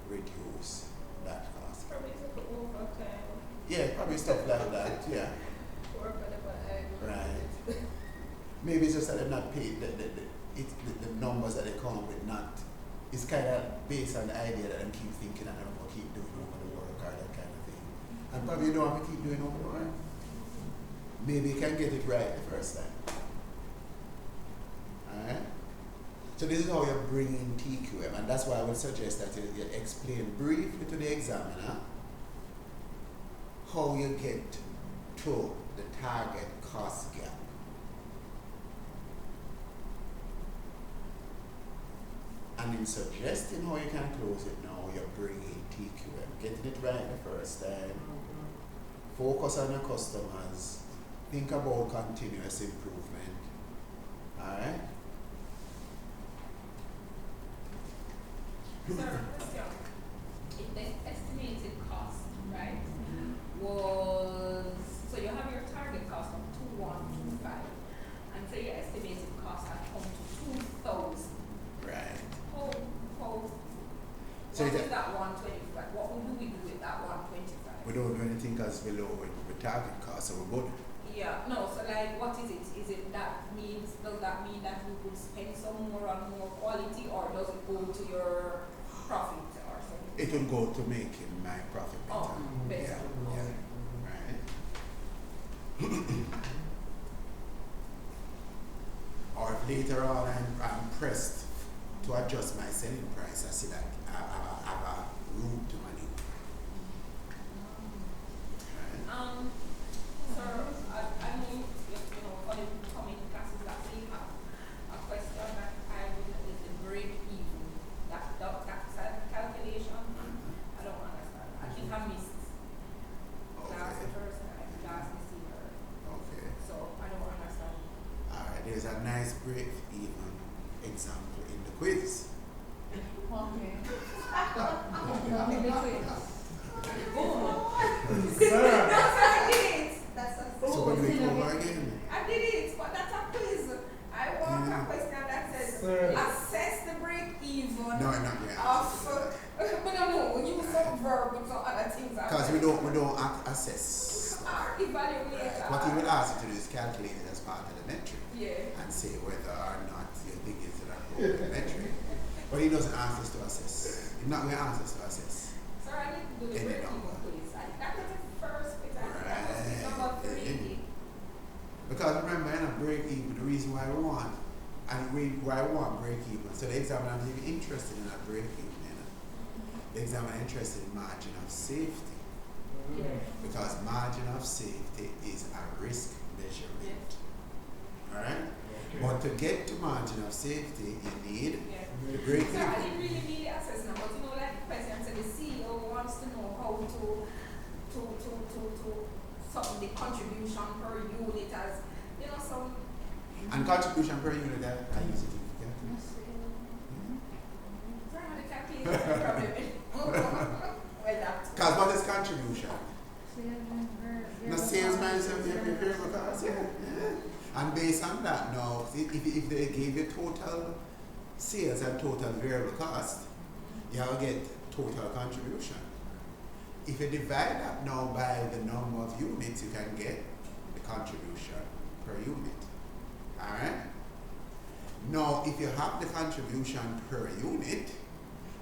reduce that cost. Probably like overtime, Yeah, probably stuff like that, yeah. work whatever I. Right. Maybe it's just that they're not paid, the numbers that they come up with not, it's kind of based on the idea that they keep thinking and they're going to keep doing over the work or that kind of thing. And probably you don't have to keep doing over the work. Maybe you can get it right the first time. Alright? So this is how you bring in TQM, and that's why I would suggest that you explain briefly to the examiner how you get to the target cost gap. And in suggesting how you can close it now, your brain, TQM, getting it right the first time, focus on your customers, think about continuous improvement. Alright? Sir, question. If the estimated cost, right, was, so you have your target cost of 2125, and say your estimated cost had come to 2,000. Right. How, So what that- is that 125? What would we do with that 125? We don't do anything because below the target cost, so we're good. Yeah, no, so like, what is it? Is it does that mean that you would spend some more on more quality, or does it go to your profit or something? It will go to making my profit better. Oh, better. Yeah. Right. Or if later on I'm pressed to adjust my selling price, I see that I have a room to maneuver. Right. Sir, I mean, you know, for the coming classes that we have, a question that I would is the break even. That calculation, I don't understand. I think I missed class the Okay. first time, class this year, Okay. so I don't understand. Alright, there's a nice break even example in the quiz. Okay. In the quiz. Sir, I did it. That's a So when we go over again, I did it, but that's a quiz. I want a question that says Sir. assess the break even no, not yet. of but no, when you use some verb with some other things. Because we don't assess. Evaluate. What he will ask you to do is calculate it as part of the metric Yeah. and say whether or not you think it's an appropriate metric. But he doesn't ask us to assess. He's not going to ask us to assess. Sir, I need to do the Any break even number. quiz. That was the first quiz I did. That was quiz number 3. Because remember, in a break even, the reason why we want, and why we want break even. So the examiner is even interested in a break even. The examiner is interested in margin of safety. Because margin of safety is a risk measurement. Alright? But to get to margin of safety, you need the break So I even. didn't really need the assessment, but you know, like the president said, the CEO wants to know how to some the contribution per unit as, you know, some. And contribution per unit, I use it in the Because what is contribution? The salesman is every variable cost, yeah. And based on that now, if they gave you total sales and total variable cost, you'll get total contribution. If you divide that now by the number of units, you can get the contribution per unit. Alright? Now, if you have the contribution per unit,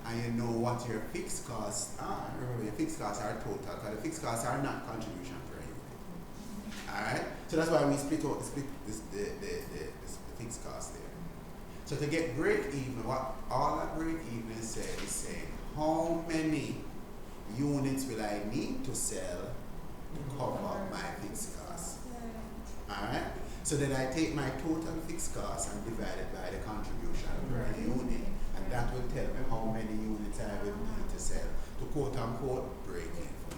and you know what your fixed costs are, remember your fixed costs are total, because the fixed costs are not contribution per unit. Alright? So that's why we split the fixed cost there. So to get break even, what all that break even is saying how many units will I need to sell to cover my fixed costs. Alright? So then I take my total fixed cost and divide it by the contribution per unit. And that will tell me how many units I will need to sell to quote unquote break even.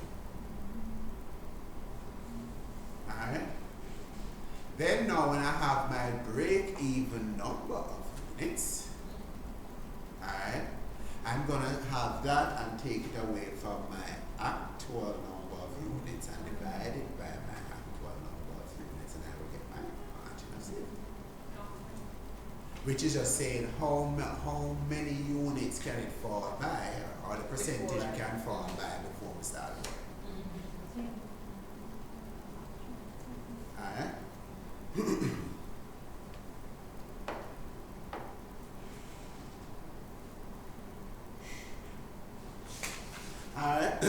Alright? Then now when I have my break even number of units, alright, I'm gonna have that and take it away from my actual number of units and divide it by my actual number of units, and I will get my margin of safety. Which is just saying how many units can it fall by, or the percentage it can fall by before we start work. Alright? Alright.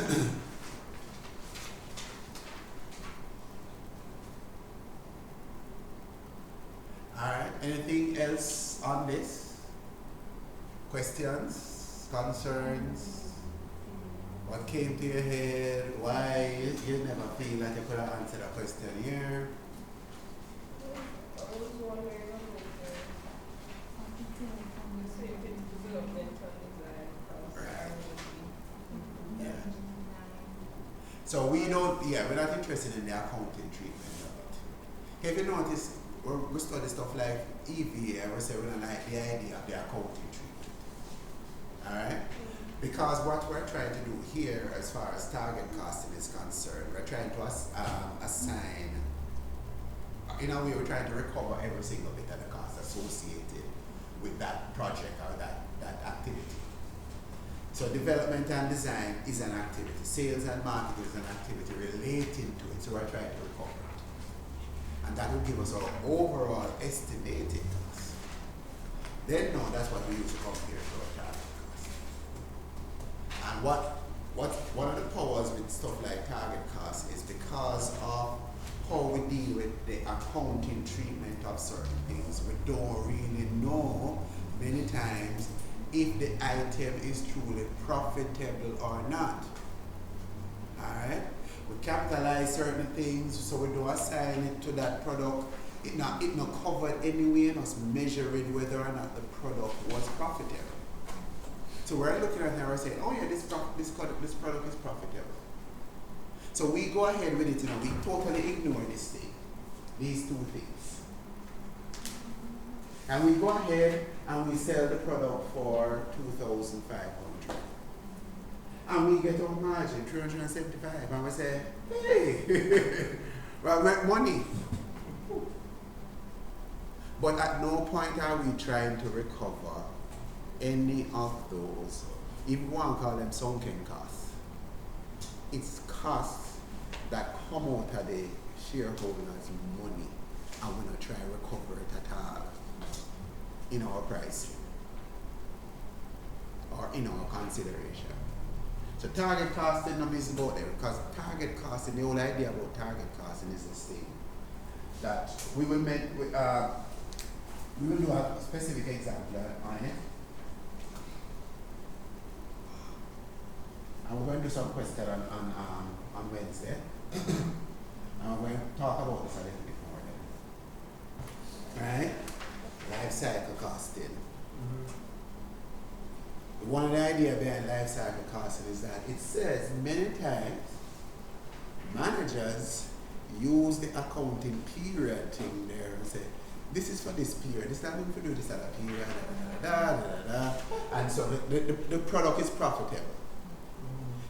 Alright, anything else on this? Questions? Concerns? What came to your head? Why you never feel like you could have answered a question here? I was wondering about the safety development and design process. So we're not interested in the accounting treatment of it. If you notice, we study stuff like EVA, and we say we don't like the idea of the accounting treatment. Alright? Because what we're trying to do here, as far as target costing is concerned, we're trying to assign, in a way, we're trying to recover every single bit of the cost associated with that project or that activity. So development and design is an activity. Sales and marketing is an activity relating to it. So we're trying to recover it. And that will give us our overall estimated cost. Then no, that's what we use to compare to our target cost. And one of the powers with stuff like target cost is because of how we deal with the accounting treatment of certain things. We don't really know many times if the item is truly profitable or not. Alright? We capitalize certain things, so we don't assign it to that product. It not covered anyway, and us measuring whether or not the product was profitable. So we're looking at it and we're saying, oh yeah, this product is profitable. So we go ahead with it, we totally ignore this thing, these two things. And we go ahead and we sell the product for $2,500. And we get our margin, $375, and we say, hey, well, we make money. But at no point are we trying to recover any of those, if we want to call them sunken costs. It's costs that come out of the shareholders' money, and we're not trying to recover it at all in our pricing or in our consideration. So target costing is about there, because target costing, the whole idea about target costing is this thing that we will do a specific example on it. And we're going to do some question on Wednesday. And we're going to talk about this a little bit more then. Right? Life cycle costing. One of the ideas behind life cycle costing is that it says many times managers use the accounting period thing there and say, this is for this period, this time we do this at a period, and so the product is profitable.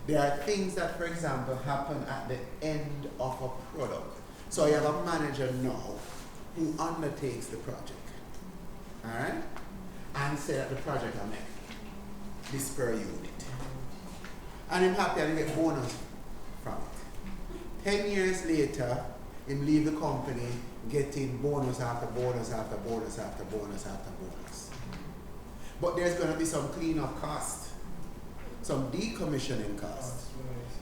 There are things that, for example, happen at the end of a product. So you have a manager now who undertakes the project. Alright? And say that the project will make this per unit. And I'm happy to get bonus from it. 10 years later, him leave the company getting bonus after bonus after bonus after bonus after bonus. But there's going to be some cleanup cost, some decommissioning cost.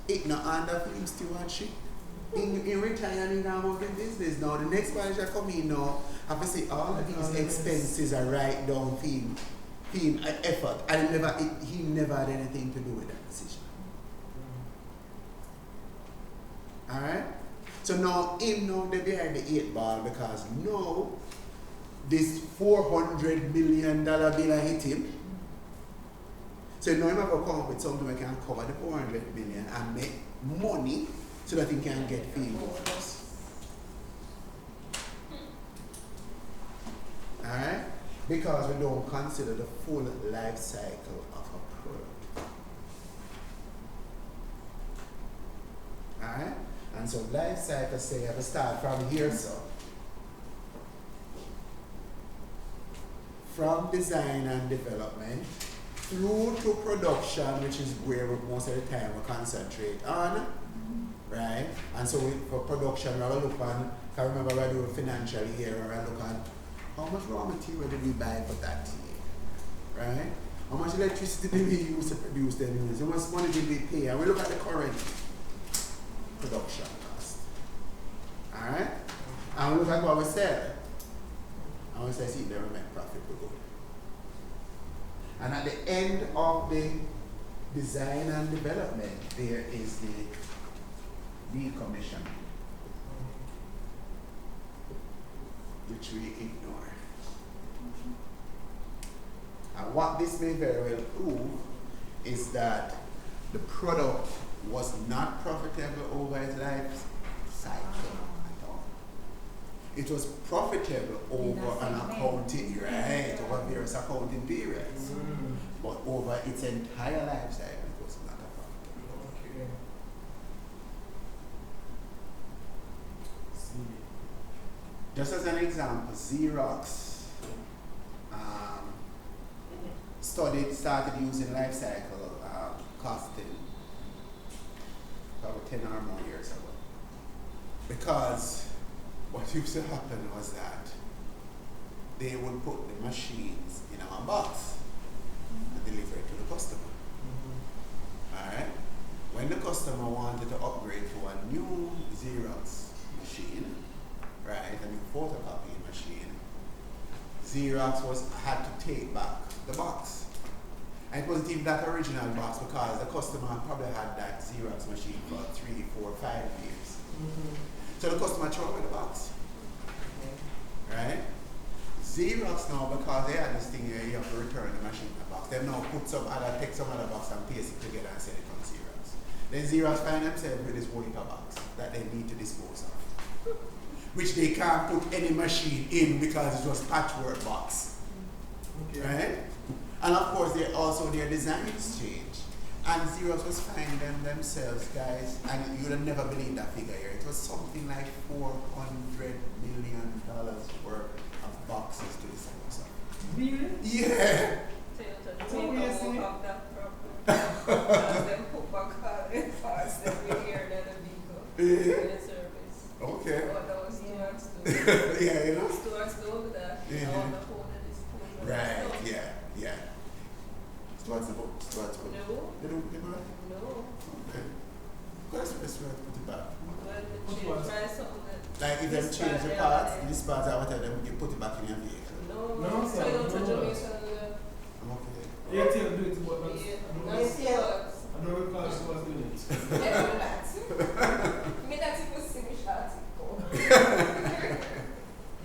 It not under film stewardship. In retirement now of the business now, the next manager come in now, have to see all of these expenses are right down theme effort, and he never had anything to do with that decision. Alright? So now they're behind the 8 ball, because now this $400 million bill hit him. So now he have to come up with something that can cover the $400 million and make money so that he can get field bonus. Alright? Because we don't consider the full life cycle of a product. Alright? And so life cycle say you have to start from here, so. From design and development through to production, which is where most of the time we concentrate on. Right? And so for production, we'll look on, I remember I do financial here, or I look on how much raw material did we buy for that year? Right? How much electricity did we use to produce them units? How much money did we pay? And we look at the current production cost. Alright? And we look at what we sell. And we say, see, there we make profit, we go. And at the end of the design and development, there is the decommission, which we ignore. And what this may very well prove is that the product was not profitable over its life cycle at all. It was profitable over an accounting, right, over various accounting periods. But over its entire life cycle, it was not a profitable. Okay. See. Just as an example, Xerox started using life cycle costing probably 10 or more years ago. Because what used to happen was that they would put the machines in a box and deliver it to the customer. Alright? When the customer wanted to upgrade to a new Xerox machine, right, a new photocopying machine, Xerox had to take back the box. And it wasn't even that original box because the customer probably had that Xerox machine for 3, 4, 5 years. So the customer threw away the box. Right? Xerox now, because they had this thing where you have to return the machine in the box, they now take some other box and paste it together and send it from Xerox. Then Xerox find themselves with this whole heap of box that they need to dispose of. Which they can't put any machine in because it was patchwork box. Okay. Right? And of course, their designs change. And Xerox was finding themselves, guys, and you would have never believed that figure here. It was something like $400 million worth of boxes to dispose of. Really? Yeah. Toyota Jamaica will have that problem. Because them put back all the parts every year that the vehicle in service. Okay. What those stewards do. Yeah, you know? Stewards do that. Yeah. All the whole of this food. Right, yeah. Stewards the book. No. They don't give it? No. Okay. That's the best way to put it back. Well, they try something that. Like if they this change part the they parts, already- this part or whatever, then you put it back in your vehicle. No, sir, Toyota no. Jamaica. Okay. ATL do it, but not. Yeah. I Stewards. don't recall she was doing it. Yeah, do that. Me that if you see me shot it go. I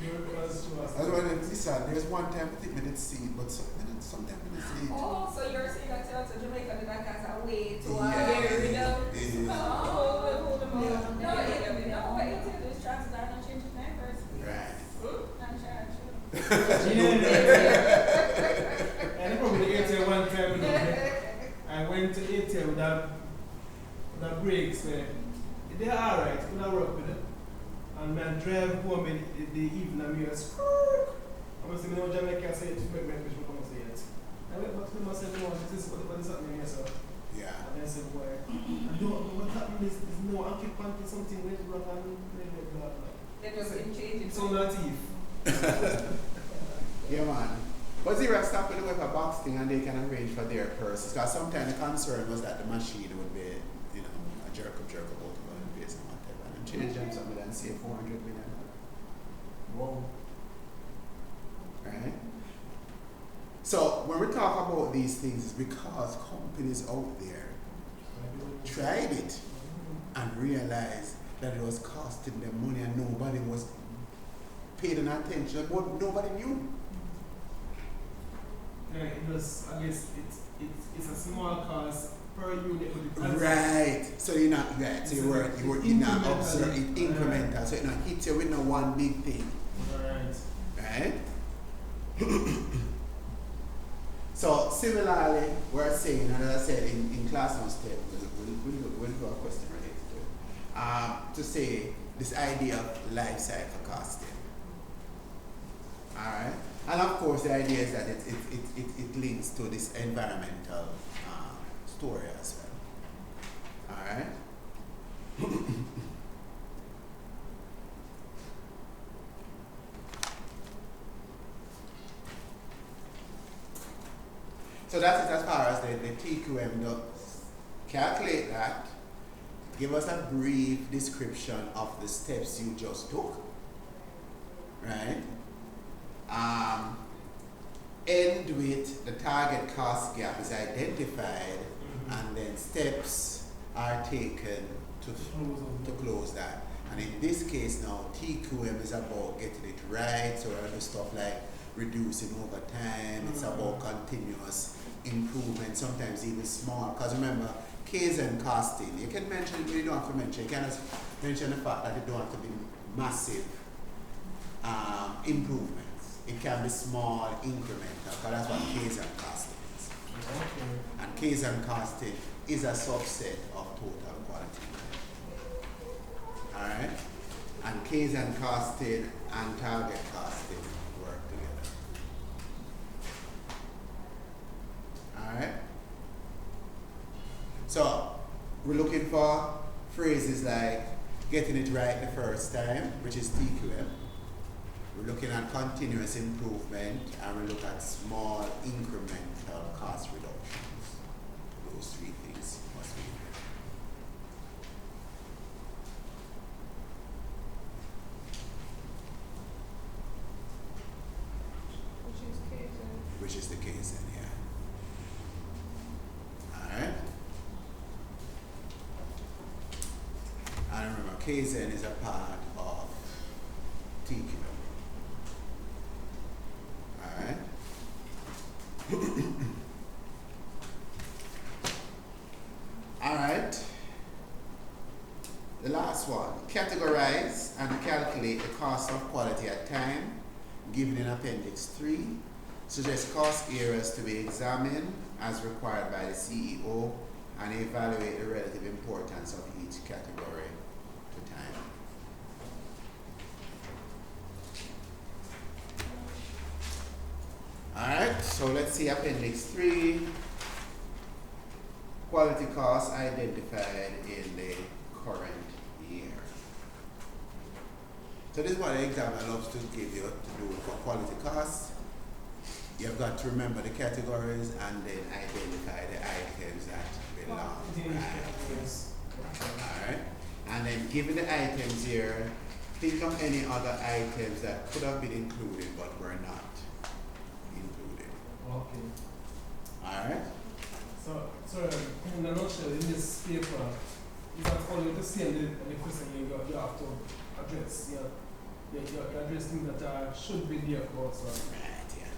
don't recall she was That's doing why it. listen, there's one time I think we did see it, but sometimes we didn't see it. Oh, so you're saying that Toyota Jamaica did that as a way to Yeah. get rid of? Yeah. Hold them on. No, what you do is transit that and change it now first. Right. I'm sure. Yeah. And I remember the ATL one time, you know, I went to ATL without brakes, man. They are alright, you can work with it. And man, drive home in the evening, and me was I'm going to say, no, Jamaica, I say, it's make my question, come and say it. I went back to myself, no, this is what is happening here, sir. Yeah. And I said, boy, I don't know what happened is no occupant, something went wrong, and blah, blah, blah. They just didn't change it. It's all that thief. Yeah, man. But Xerox stopped with the web box thing and they can arrange for their purses. Because sometimes the concern was that the machine would be, you know, a jerk about to go and base and whatever. And change them something and save 400 million. Wow. Right? So when we talk about these things, it's because companies out there tried it and realized that it was costing them money and nobody was paying attention, but nobody knew. Yeah, it was, I guess it's a small cost per unit for the transit. Right. So you're not right. So you were not observing incremental. So it not hit you with no one big thing. Right. Right? So similarly, we're saying, and as I said in class notes table, we'll do a question related to it. To say this idea of life cycle costing. Alright? And of course the idea is that it links to this environmental story as well. Alright? So that's it as far as the TQM does. Calculate that. Give us a brief description of the steps you just took. Right? End with the target cost gap is identified and then steps are taken to close that. And in this case now, TQM is about getting it right, so we're do stuff like reducing over time, it's about continuous improvement, sometimes even small. Because remember, case and costing, you can mention, you don't have to mention, you can just mention the fact that it don't have to be massive improvements. It can be small, incremental, because that's what case and costing is. And case and costing is a subset of total quality. Alright? And case and costing and target costing work together. Alright? So, we're looking for phrases like getting it right the first time, which is TQM. We're looking at continuous improvement, and we look at small incremental cost reductions. Those three things must be there. Which is the case in here. Alright? And remember, Kaizen is a part of TQ. Alright? Alright. The last one. Categorize and calculate the cost of quality at time, given in Appendix 3. Suggest cost areas to be examined as required by the CEO and evaluate the relative importance of each category to time. Alright, so let's see Appendix 3. Quality costs identified in the current year. So this is what the examiner loves to give you to do for quality costs. You've got to remember the categories and then identify the items that belong. Alright? And then given the items here, think of any other items that could have been included but were not included. Okay. Alright? So in a nutshell, in this paper, is that all the same the question you have to address? You address things that should be there for us. Right, yeah.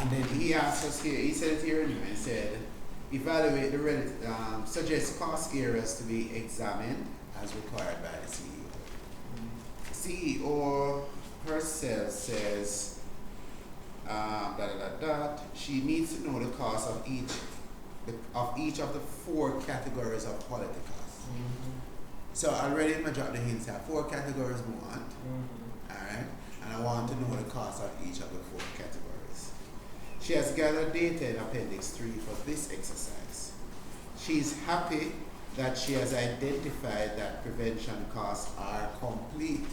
And then he asked us here, he said it here anyway, he said, evaluate the relative, suggest cost areas to be examined as required by the CEO. CEO herself says, she needs to know the cost of each of the 4 categories of quality costs. So already I dropped the hints at 4 categories we want. Alright? And I want to know the cost of each of the 4 categories. She has gathered data in Appendix 3 for this exercise. She is happy that she has identified that prevention costs are complete,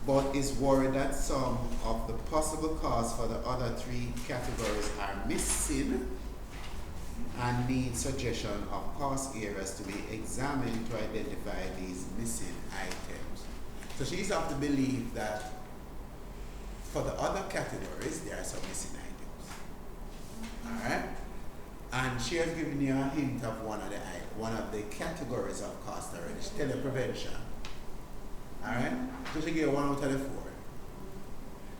but is worried that some of the possible costs for the other 3 categories are missing and needs suggestion of cost areas to be examined to identify these missing items. So she's of the belief that for the other categories there are some missing items. Alright? And she has given you a hint of one of the categories of cost already. She tell you prevention. Alright? So she gave you 1 out of the 4.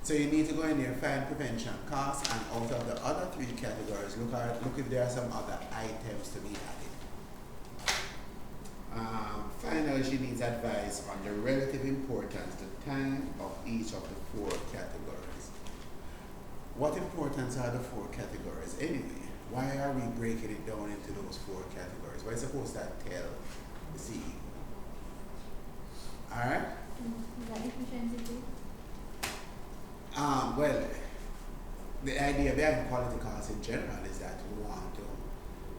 So you need to go in there and find prevention costs, and out of the other 3 categories, look if there are some other items to be added. Finally, she needs advice on the relative importance to time of each of the 4 categories. What importance are the 4 categories anyway? Why are we breaking it down into those 4 categories? What is supposed to tell the CEO? Alright? Is that efficiency too? Well, the idea behind quality costs in general is that we want to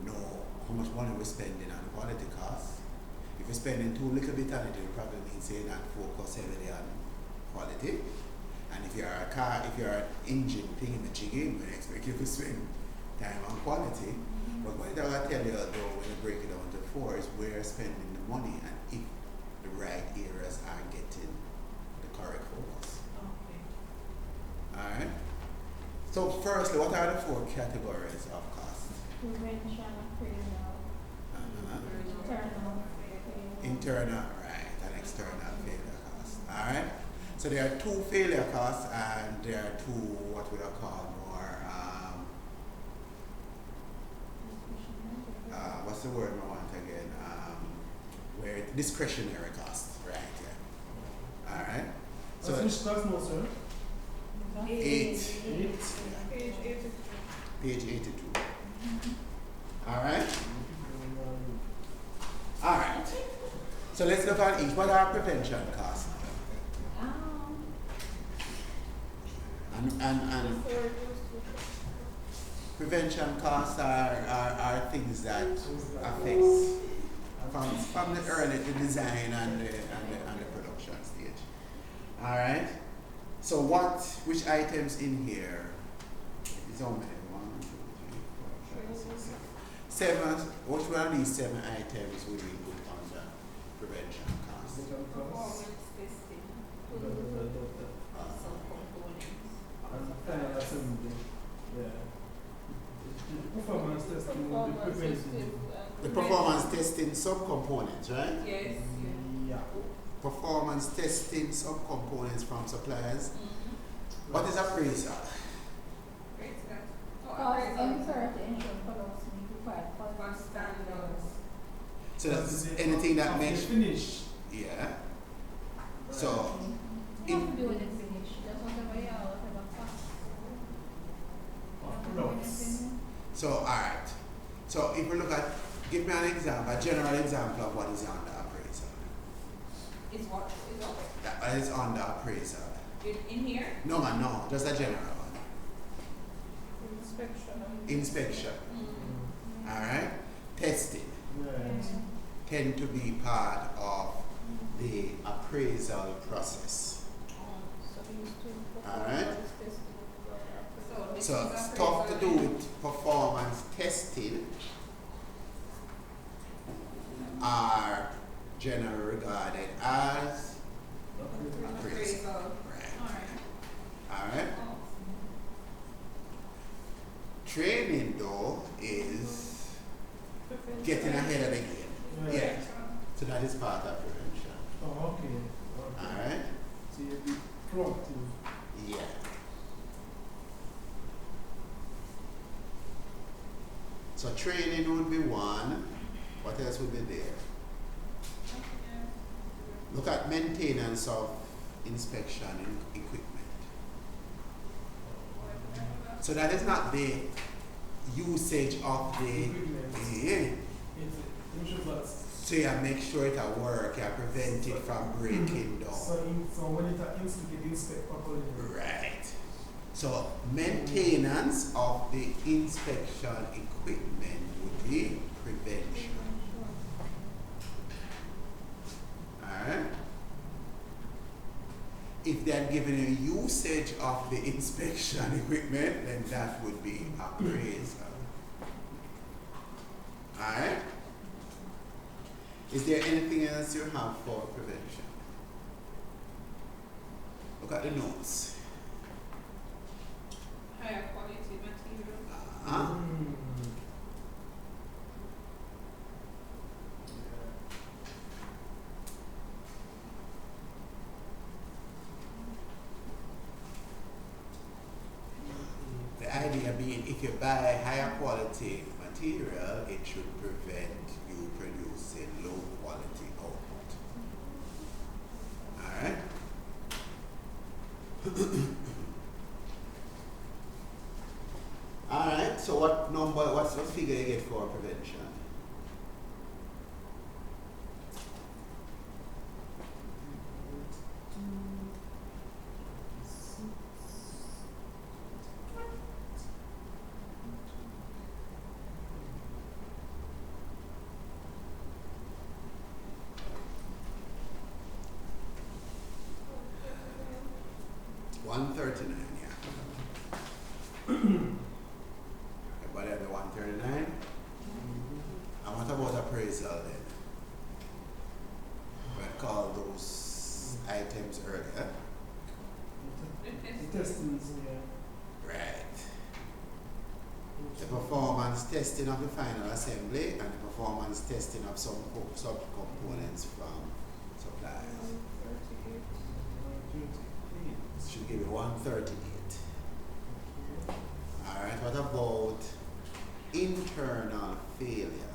know how much money we're spending on quality costs. If you're spending too little bit on it, it probably means you're not focused heavily on quality. And if you're an engine thingy-majiggy, we expect you to spend time on quality. But what I will tell you though, when you break it down to 4, is where you're spending the money and if the right areas are getting the correct focus. Alright? So firstly, what are the 4 categories of cost? Prevention, appraisal, Internal, right, and external failure costs. Alright? So there are 2 failure costs and there are 2 what we call more what's the word I want again? Where discretionary costs, right? Yeah. All right. So which class now, sir? 8. 8. Page 82. Page 82. All right. All right. So let's look at each. What are prevention costs? And prevention costs are things that affects from the early the design and the production stage. All right. So which items in here is on there? 1, 2, 3, 4, 5, 6, 7. Which one of these 7 items will we put under prevention costs? Performance testing. Some components. And final assembly. Yeah. The performance testing will be preventive. The performance testing subcomponents, right? Yes. Yeah. Performance testing subcomponents from suppliers. Mm-hmm. What is appraisal? Great stuff. Cost incurred to ensure products meet required For quality standards. So that's anything that makes finish. yeah. So You have to do it in finish. Just whatever cost. Of products. so alright. So if we look at give me an example, a general example of what is under appraisal. Is what? That is under appraisal. In here? No man, no, just a general one. Inspection. Inspection. Mm-hmm. Alright? Testing Right. tend to be part of the appraisal process. So these two Alright. performance testing. So this So is stuff to do appraisal. with performance testing are generally regarded as appraisal. Appraisal. Right. Alright. Alright. Oh. Training though is getting ahead of the game. Right. Yeah. So that is part of prevention. Oh, okay. Alright? So you'll be proactive. Yeah. So training would be one. What else would be there? Look at maintenance of inspection and equipment. So that is not the usage of the Equipment. so you make sure it will work, you prevent it from breaking down. So when it inspect properly. Right. So maintenance of the inspection equipment would be prevention. Alright? If they're giving you usage of the inspection equipment, then that would be appraisal. Alright? Is there anything else you have for prevention? Look at the notes. Higher quality material. Uh-huh. The idea being if you buy higher quality material, it should prevent you producing low quality output. Alright? Alright, so what's the figure you get for prevention? $139, yeah. Everybody have the 139? And what about appraisal then? We called those items earlier. The testing, yeah. Right. The performance testing of the final assembly and the performance testing of some subcomponents from suppliers. Should give you 138. Alright, what about internal failure?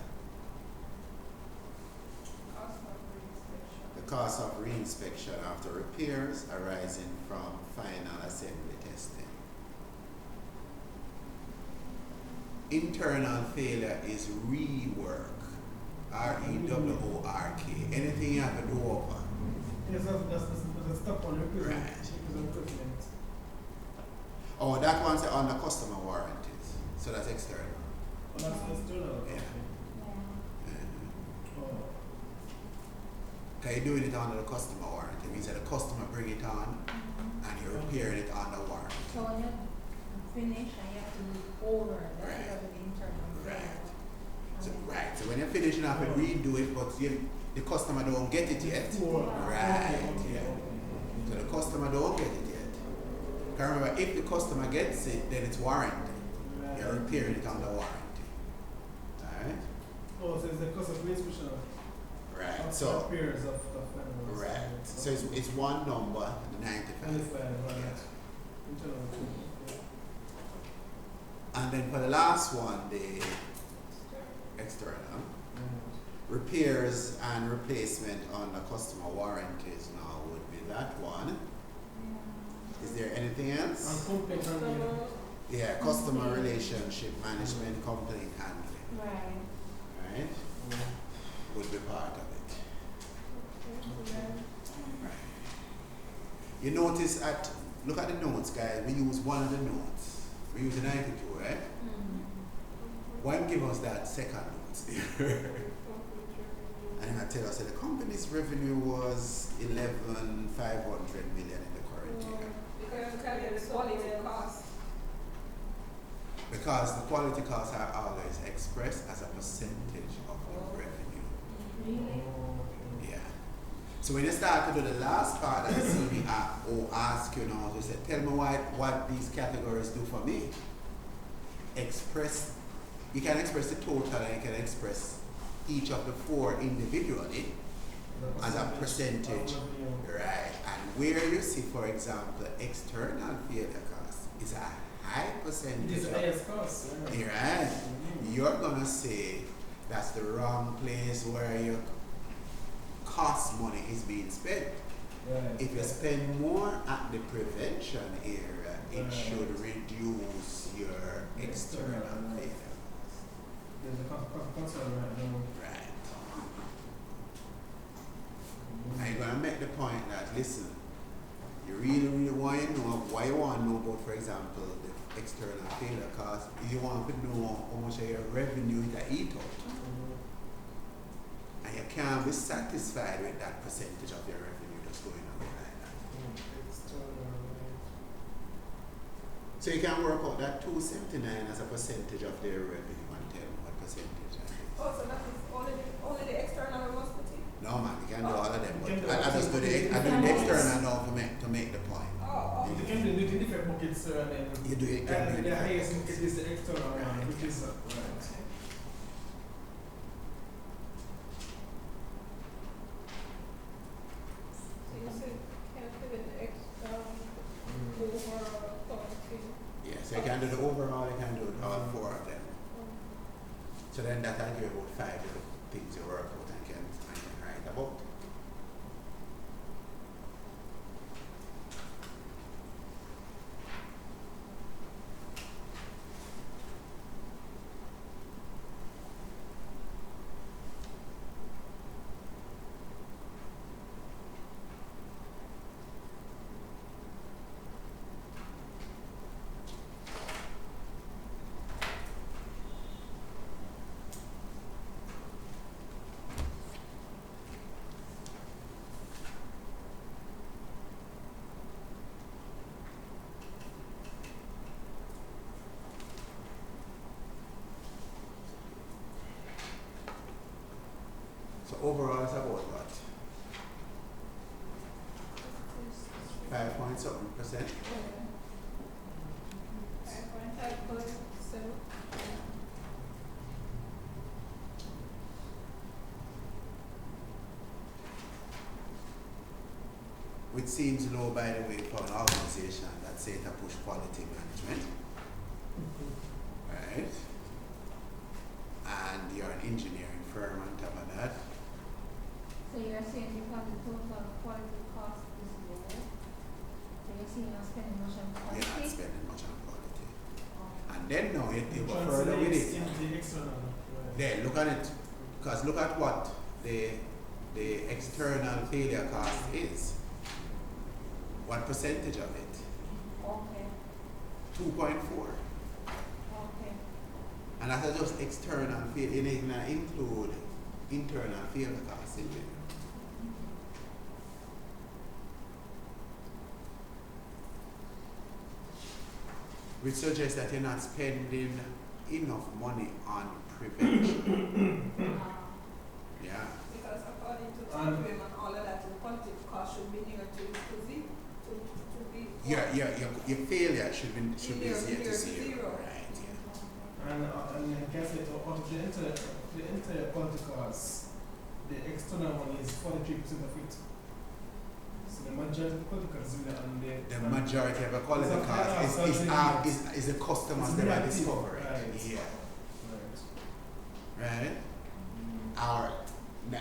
cost of reinspection after repairs arising from final assembly testing. Internal failure is rework. REWORK. Anything you have to do over. Yes, that's stuck on your Right. equipment. Oh, that one's on the customer warranties. So that's external. Oh, that's external. Yeah. Yeah. Oh. Because you're doing it under the customer warranty. It means that the customer bring it on and you're repairing it under warranty. So when you finish and you have to do over, that's Right. because of the internal. Right. So, Okay. right. So when you're finishing up and redo it, but the customer don't get it yet. Right. Yeah. So the customer don't get it yet. Because remember, if the customer gets it, then it's warranty. You're repairing it under warranty. Alright? Oh, so it's the cost of reinspection. Right. Of So repairs of final. right. So it's one number, the 95. 95, right. Yeah. Internal. And then for the last one, the external. Repairs and replacement on the customer warranties now would be that one. Is there anything else? And complaint handling. Yeah, customer relationship management, complaint handling, Right. right? Would be part of it. Right. You notice look at the notes, guys. We use one of the notes. We use the 92, right? Why give us that second note? And I tell us that the company's revenue was 11,500 million in the current year. Because you can get the quality cost. Because the quality costs are always expressed as a percentage of the revenue. Really? Yeah. So when you start to do the last part of the CV or ask you now, you say, tell me what these categories do for me. You can express the total and you can express each of the four individually as a percentage. Right. And where you see, for example, external failure cost is a high percentage. It is the highest cost. Yeah. Right. You're gonna say that's the wrong place where your cost money is being spent. Right. If you spend more at the prevention area, it Right. should reduce your external failure. There's a concern right now. Right. And you're gonna make the point that listen, you really want to know why you want to know about, for example, the external failure cost. You want to know how much of your revenue that eat out. And you can't be satisfied with that percentage of your revenue that's going on like that. So you can work out that 279 as a percentage of their revenue and tell them what percentage that is. Oh, so that is only the external must put it? No man, you can do all of them, but You can do I just do the external now to make the point. Oh, You can do it in different buckets, and then You do it, can do the it. highest bucket is the external one, which is right. so you said calculate the external overall quality. Yeah, so you can do the overall, you can do all four of them. So then that'll give you about 5 little things you work out and can write about. So overall it's about what? 5 point something percent? 5.7. Which seems low, by the way, for an organization that say to push quality management. Right? And you're an engineering firm on top of that. So you're saying because the total see you're not spending much on You're not quality. spending much on quality. Oh. And then now you go Translate further with it. into the external. Right. Then look at it, because look at what the external failure cost is. What percentage of it? Okay. 2.4. Okay. And that's just external failure. It does not include internal failure costs in there. Which suggests that you're not spending enough money on prevention. Yeah. Because according to APM and all of that, the quality cost should be negative to be. Your failure should be zero to zero. Zero. Right, yeah. And I guess it out of the entire quality costs, the external one is 43% of it. So the majority of the quality costs is really on The majority of the quality cost is the customers that are discovering. Right. Yeah. Right. Right? Our,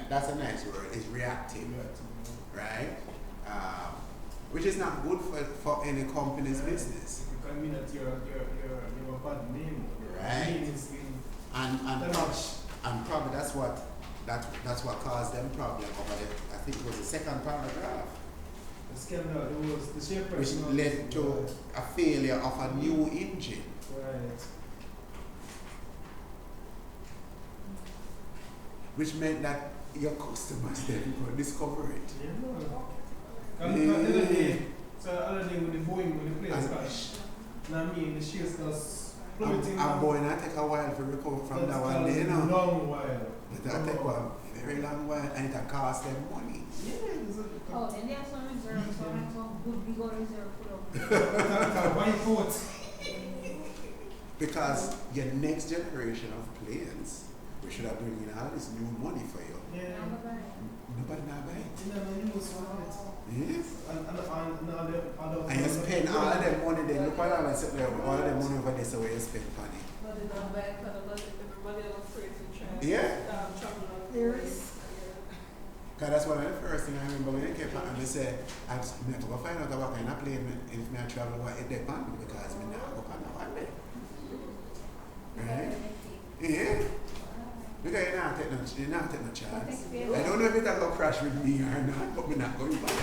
that's a nice word, is reactive. Right? Which is not good for any company's business. Because I mean that you're a bad name. Right. Name is in And probably that's what caused them problem over the, I think it was the second paragraph, the scandal. There was the share price. which led to a failure of a new engine. Right. Which meant that your customers then could discover it. Yeah. So the other day with the Boeing, when the plane crash, now I mean the shares just plummeting. I'm going to take a while to recover from that one day, you know. Long while. It'll take a very long while and it'll cost them money. Oh, then they have some reserves, so like some good big old reserve full of. Why port? Because your next generation of planes, we should have bringing all this new money for you. Yeah. Nobody not buy it. You know, you use it. Yes. And And you spend all of them money, then look at all and sit there, all of them money over there, so where you spend money. But it's not bad because everybody else afraid to try. Yeah. Travel on There is. Because that's one of the first things I remember when I came out and they said, I have to go find out what kind of plane if I travel, what it depends because I now go on one day. Right? Yeah. Because you're not taking no chance. I don't know if it's going to crash with me or not, but we're not going back.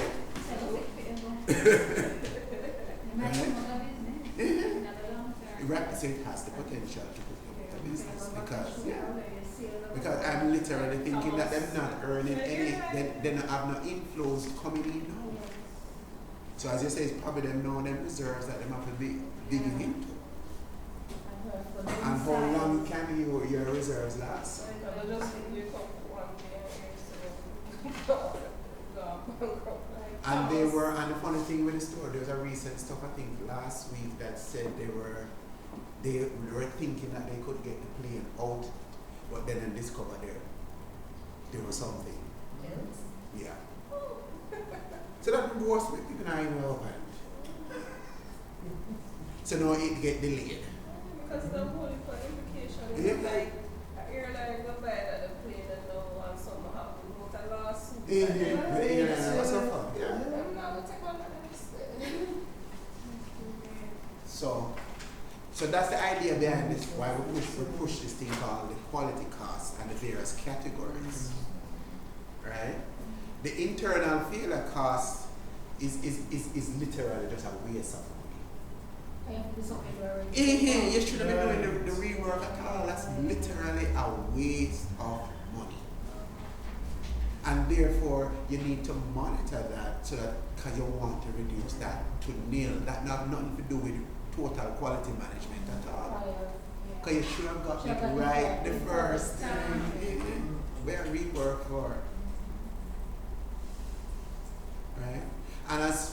Right, so it has the potential to put the business because I'm literally thinking that they're not earning any, they don't have no inflows coming in now. So as you say, it's probably them know them reserves that they have to be digging into. And how long can your reserves last? And they were, and the funny thing with the store, there was a recent stuff I think last week that said they were thinking that they could get the plane out, but then they discovered there was something. Yeah. So that was with people now in our hand. So now it get delayed. Because the whole implication is like an airline go buy the plane and no one something happen with a lawsuit. The airline was so far. Yeah. I'm not going to take one of them. So that's the idea behind this, why we push this thing called the quality cost and the various categories. Right? The internal failure cost is literally just a waste of money. You shouldn't be doing the rework at all. That's literally a waste of money. And therefore, you need to monitor that so that because you want to reduce that to nil. That not nothing to do with total quality management at all. Because you should have gotten it right the first time. Where rework for. Right? And as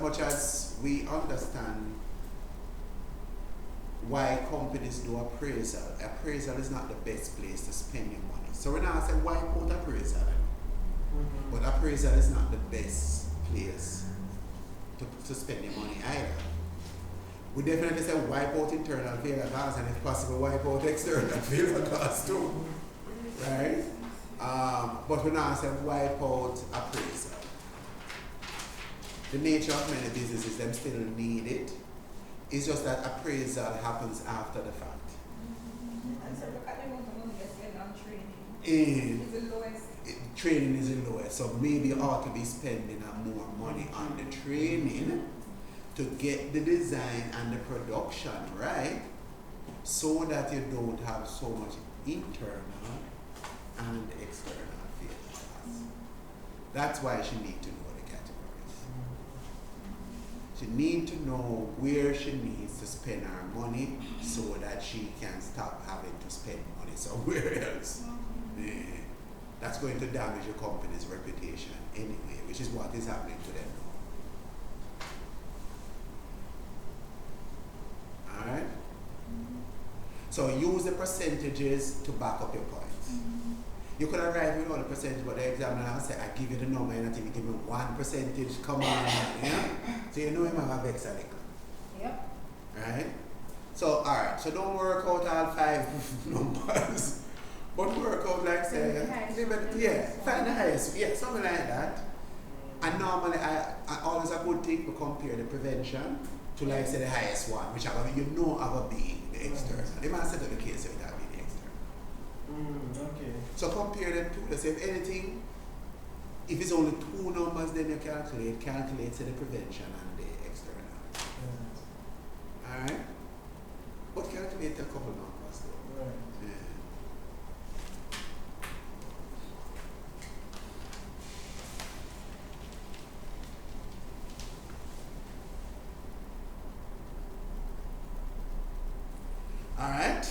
much as we understand why companies do appraisal is not the best place to spend your money. So we're not saying why put appraisal, but appraisal is not the best place to spend your money either. We definitely say wipe out internal failure costs and if possible wipe out external failure costs too. Right? But we're not saying wipe out appraisal. the nature of many businesses, them still need it. It's just that appraisal happens after the fact. And so look at the amount of money you spend on training. And It's the lowest. training is the lowest, so maybe you ought to be spending more money on the training to get the design and the production right, so that you don't have so much internal and external failures. That's why she needs to know the categories. She needs to know where she needs to spend her money so that she can stop having to spend money somewhere else. Yeah. That's going to damage your company's reputation anyway, which is what is happening to them now. Alright? So use the percentages to back up your points. You could have written with all the percentage, but the examiner will say, I give you the number and I think you give me 1%, come on. Yeah? So you know you might have vex a little. Yep. Right? So, alright, so don't work out all 5 numbers. But work out like say, find the highest, something like that. And normally I always a good thing to compare the prevention to like say the highest one, which I you know I will be the external. They might set up the case if that be the external. Okay. So compare them two. Let's say if anything, if it's only 2 numbers, then you calculate say the prevention and the external. Alright? But calculate a couple numbers though. Right. Yeah. Alright.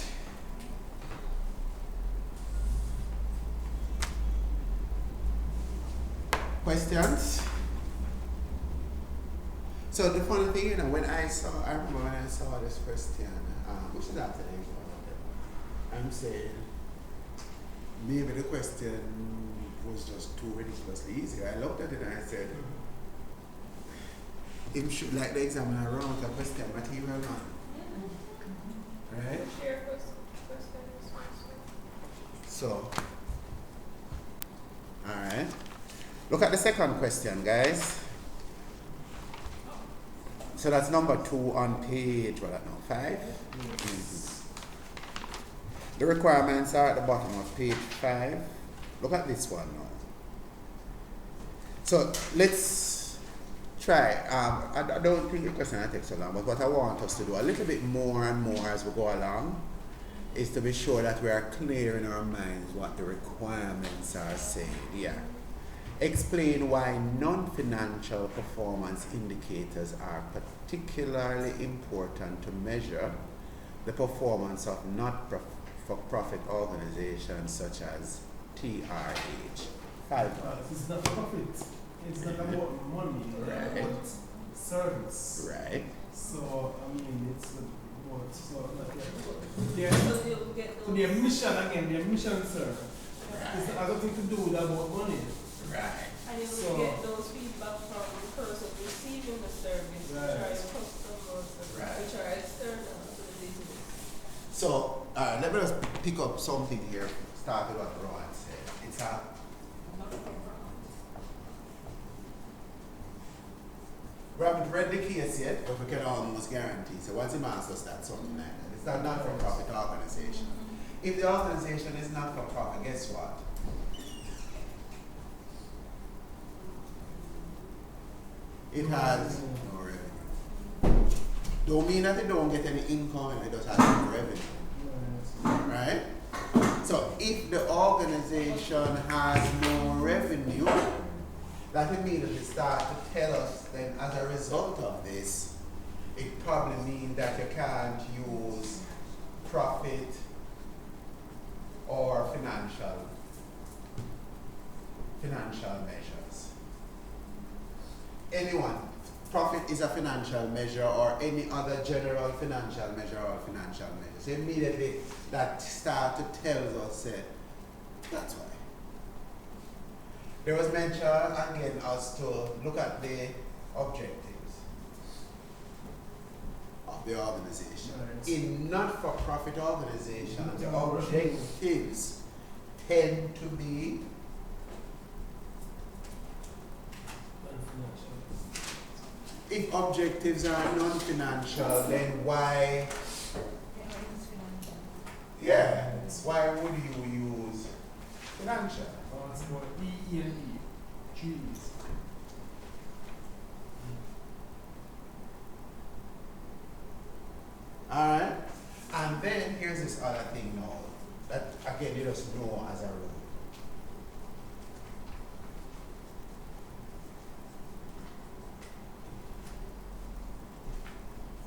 Questions? So the funny thing, when I remember when I saw this question, which is after the exam, I'm saying maybe the question was just too ridiculously easy. I looked at it and I said, him should like the examiner wrong the question material wrong. Right? Share first. So, alright. Look at the second question, guys. So that's number 2 on page, 5? Mm-hmm. The requirements are at the bottom of page 5. Look at this one now. So let's try. I don't think the question will take so long, but what I want us to do a little bit more and more as we go along is to be sure that we are clear in our minds what the requirements are saying. Yeah. Explain why non-financial performance indicators are particularly important to measure the performance of not-for-profit organizations such as TRH. 5. It's not profit. It's not about money. Right. It's about service. Right. So, I mean, it's about, so, like, So they'll get so those. their mission, again, their mission, sir, it's has nothing to do with about money. Right. And you So- will get those feedback from the person receiving the service, which are Right. your customers, Right. which are external to the business. So, let me just pick up something here, start with what Rowan said. It's we haven't read the case yet, but we can almost guarantee. So once he masters that, something like that. It's not not-for-profit organization. If the organization is not-for-profit, guess what? It has no revenue. Don't mean that it don't get any income and it does have no revenue. Right? So if the organization has no revenue, that immediately starts to tell us then as a result of this, it probably means that you can't use profit or financial measures. Anyone, profit is a financial measure or any other general financial measure or financial measure. So immediately that start to tell us that's why. There was mention again us to look at the objectives of the organization. Right. In not-for-profit organizations, the objectives tend to be Non-financial. If objectives are non-financial, then why? Yeah, why would you use financial? It's about E&E, trees. Alright? And then here's this other thing now that again you just know as a rule.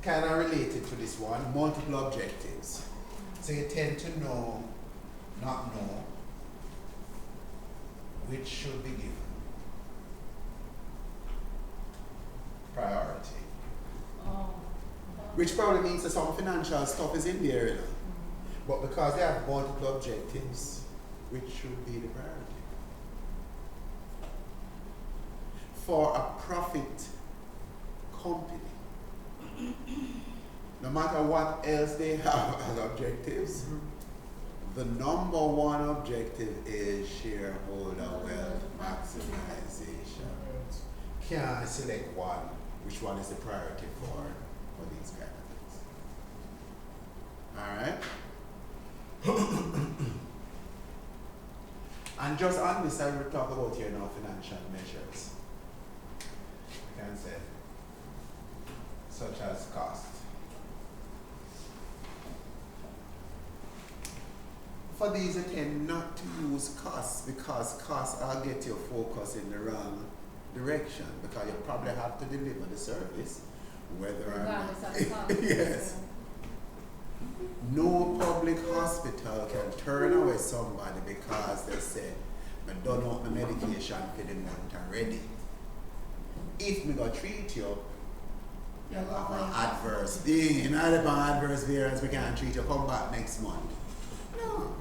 Kind of related to this one, multiple objectives. So you tend to not know which should be given priority. Which probably means that some financial stuff is in there, you know. But because they have multiple objectives, which should be the priority? For a profit company, no matter what else they have as objectives, the number one objective is shareholder wealth maximization. Can I select one? Which one is the priority for these kind of things? Alright? And just on this, I will talk about here now financial measures. I can say, such as cost. For these, I tend not to use costs because costs will get your focus in the wrong direction because you probably have to deliver the service whether or not. Yes. No public hospital can turn away somebody because they say, I don't know the medication for the month already. If we go treat you, you have an adverse thing. You know, the adverse variance, we can't treat you, come back next month. No.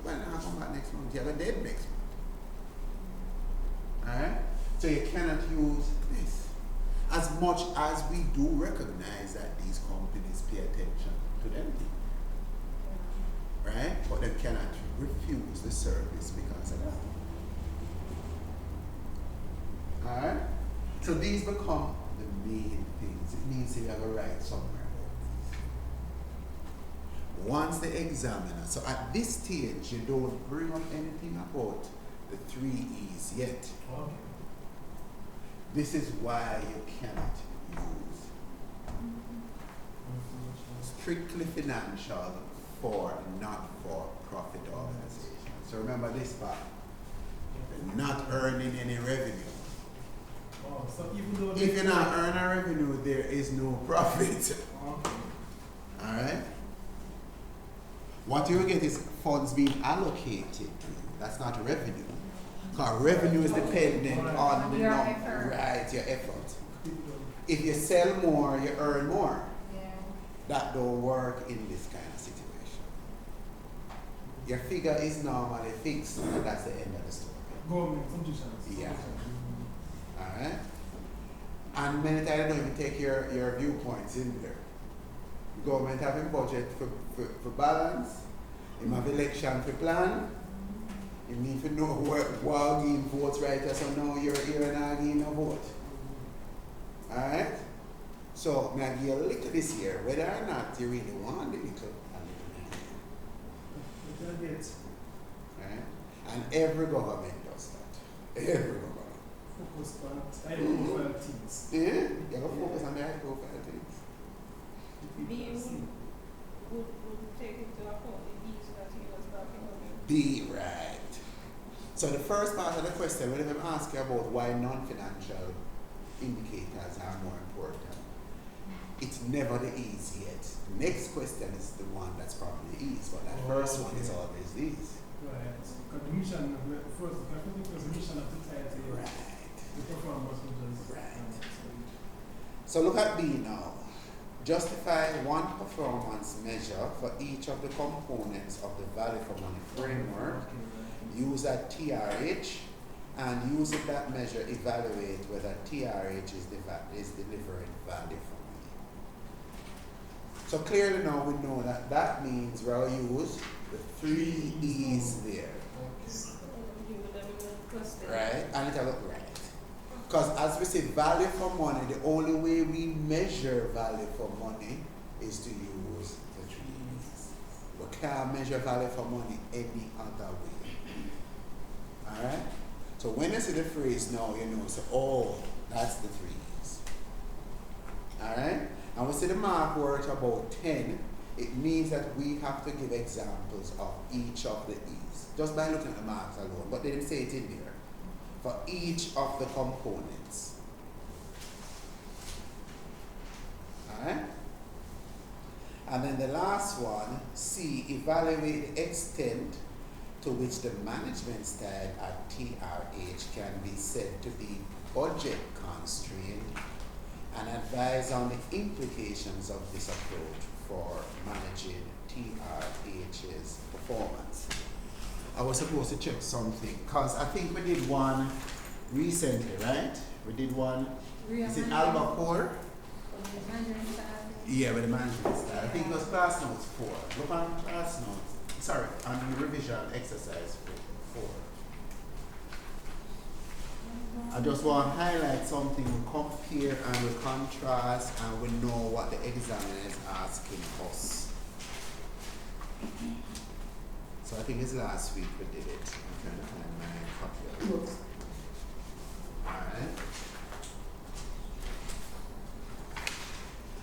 When I come back next month, you have a dead next month. Alright? So you cannot use this. As much as we do recognize that these companies pay attention to them. Right? But they cannot refuse the service because of that. Alright? So these become the main things. It means you have a right somewhere. Once the examiner, so at this stage you don't bring up anything about the 3 E's yet. Okay. This is why you cannot use strictly financial for not-for-profit organizations. So remember this part. They're not earning any revenue. Oh, so even though If you're not earning revenue, there is no profit. Okay. Alright? What you will get is funds being allocated to you. That's not revenue. Because revenue is dependent on the your number, effort. right, your effort. If you sell more, you earn more. Yeah. That don't work in this kind of situation. Your figure is normally fixed, and that's the end of the story. Government conditions. Yeah. Alright? And many times they don't even take your viewpoints in there. The government have a budget for balance, you have election for plan, you need to know what game votes right, so now you're not getting a vote. Alright? So may I give you a little this year, whether or not you really want the little. Right? And every government does that. Every government. Focus on high-profile things. Yeah, you have to focus on the high profile things. Being would take into account the E's that he was talking about. Be right. So the first part of the question, when I'm asking about why non-financial indicators are more important, it's never the ease yet. The next question is the one that's probably the ease, but that first one is always these. Right. Because the mission, first, I think it was the mission of the society. Right. The performance was just. Right. So look at B now. Justify one performance measure for each of the components of the value for money framework. Use a TRH and using that measure evaluate whether TRH is delivering value for money. So clearly now we know that means we'll use the 3 E's there. Right? And it'll look right. Because as we say, value for money, the only way we measure value for money is to use the 3 E's. We can't measure value for money any other way. Alright? So when you see the phrase now, you know, so oh, that's the 3 E's. Alright? And we see the mark word about 10, it means that we have to give examples of each of the E's. Just by looking at the marks alone. But they didn't say it in there. For each of the components. Alright? And then the last one, C, evaluate the extent to which the management style at TRH can be said to be budget constrained and advise on the implications of this approach for managing TRH's performance. I was supposed to check something because I think we did one recently, right? We did one. Is it Albacore? Yeah, with the management style. I think it was class notes 4. Look on class notes. Sorry, on revision exercise 4. I just want to highlight something. We compare and we contrast and we know what the examiner is asking us. So I think it's last week we did it. I'm trying to find my copy of it. Alright.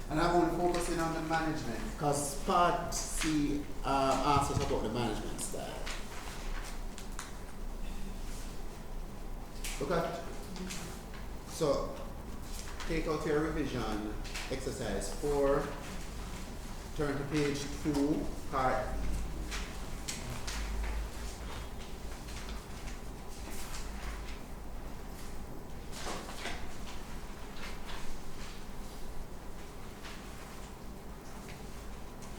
And I'm only focusing on the management because part C asks us about the management style. Look at, so take out your revision exercise 4, turn to page 2, part B.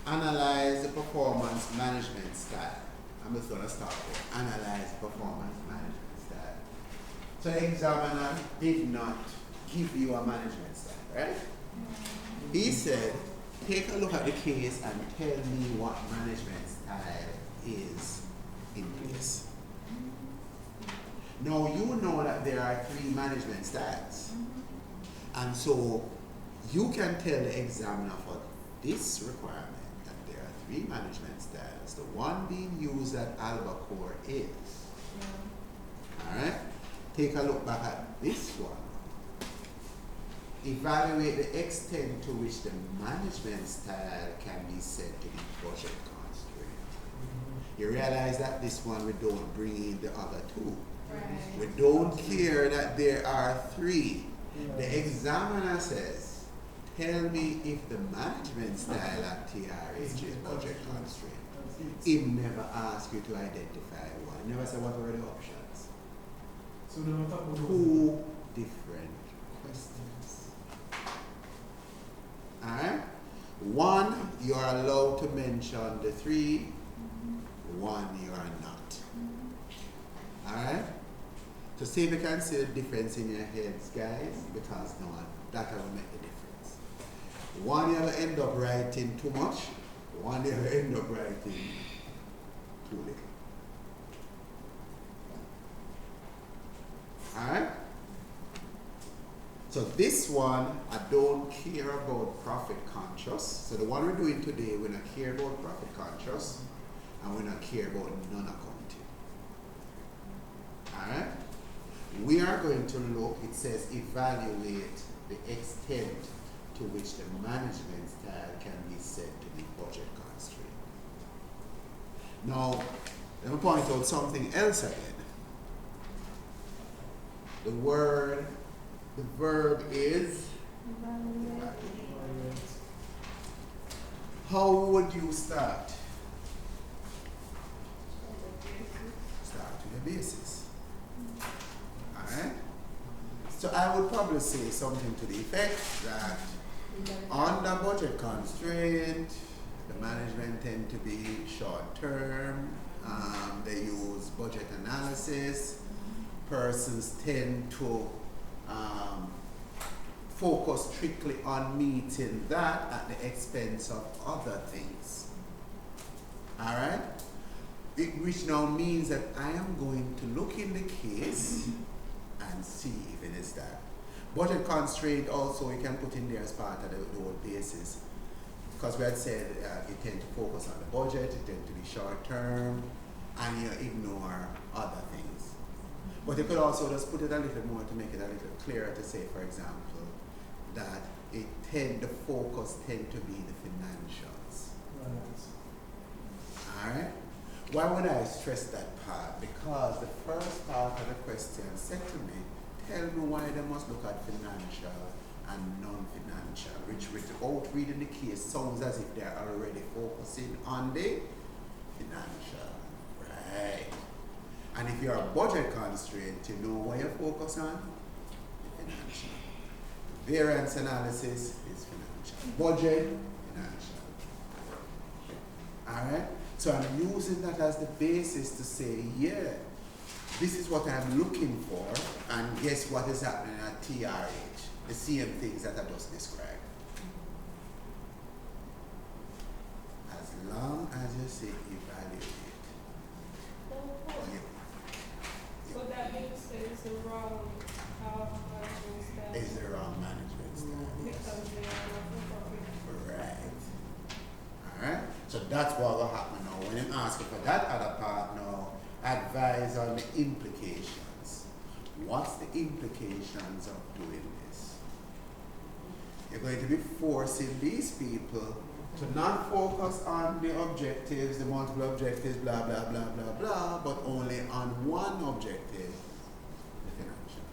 Analyze the performance management style. I'm just going to start with analyze performance management style. So the examiner did not give you a management style, right? He said, take a look at the case and tell me what management style is in place. Now you know that there are 3 management styles. And so you can tell the examiner for this requirement that there are 3 management styles. The one being used at Albacore is. Alright? Take a look back at this one. Evaluate the extent to which the management style can be said to be budget constrained. You realize that this one we don't bring in the other 2. Right. We don't care that there are 3. The examiner says, tell me if the management style at TRH is budget constrained. It never asks you to identify one. It never said what were the options. So then on top of 2 different questions. Alright? 1, you are allowed to mention the 3. 1, you are not. Alright? So see if you can see the difference in your heads, guys, because no, that will make the difference. 1, you'll end up writing too much. 1, you'll end up writing too little. Alright? So this one, I don't care about profit conscious. So the one we're doing today, we don't care about profit conscious, and we don't care about non-accounting. Alright? We are going to look, it says evaluate the extent to which the management style can be said to be budget constrained. Now, let me point out something else again. The verb is evaluate. How would you start? Start with the basis. Alright? So I would probably say something to the effect that under budget constraint, the management tend to be short term, they use budget analysis, persons tend to focus strictly on meeting that at the expense of other things. Alright? Which now means that I am going to look in the case and see if it is that. Budget constraint also you can put in there as part of the whole basis. Because we had said you tend to focus on the budget, it tends to be short term, and you ignore other things. But you could also just put it a little more to make it a little clearer to say, for example, that the focus tend to be the financials. Alright? Why would I stress that part? Because the first part of the question said to me, tell me why they must look at financial and non-financial, which without reading the case sounds as if they're already focusing on the financial. Right. And if you're a budget constraint, you know what you focus on? The financial. Variance analysis is financial. Budget, financial. Alright? So I'm using that as the basis to say, yeah, this is what I'm looking for, and guess what is happening at TRH? The same things that I just described. As long as you say evaluate. So that means it's the wrong management style. It's the wrong management style. Because they are not for profit. Right. Alright? So that's what will happen now. When you ask for that other part now, advise on the implications. What's the implications of doing this? You're going to be forcing these people to not focus on the objectives, the multiple objectives, blah, blah, blah, blah, blah, but only on one objective, the financial.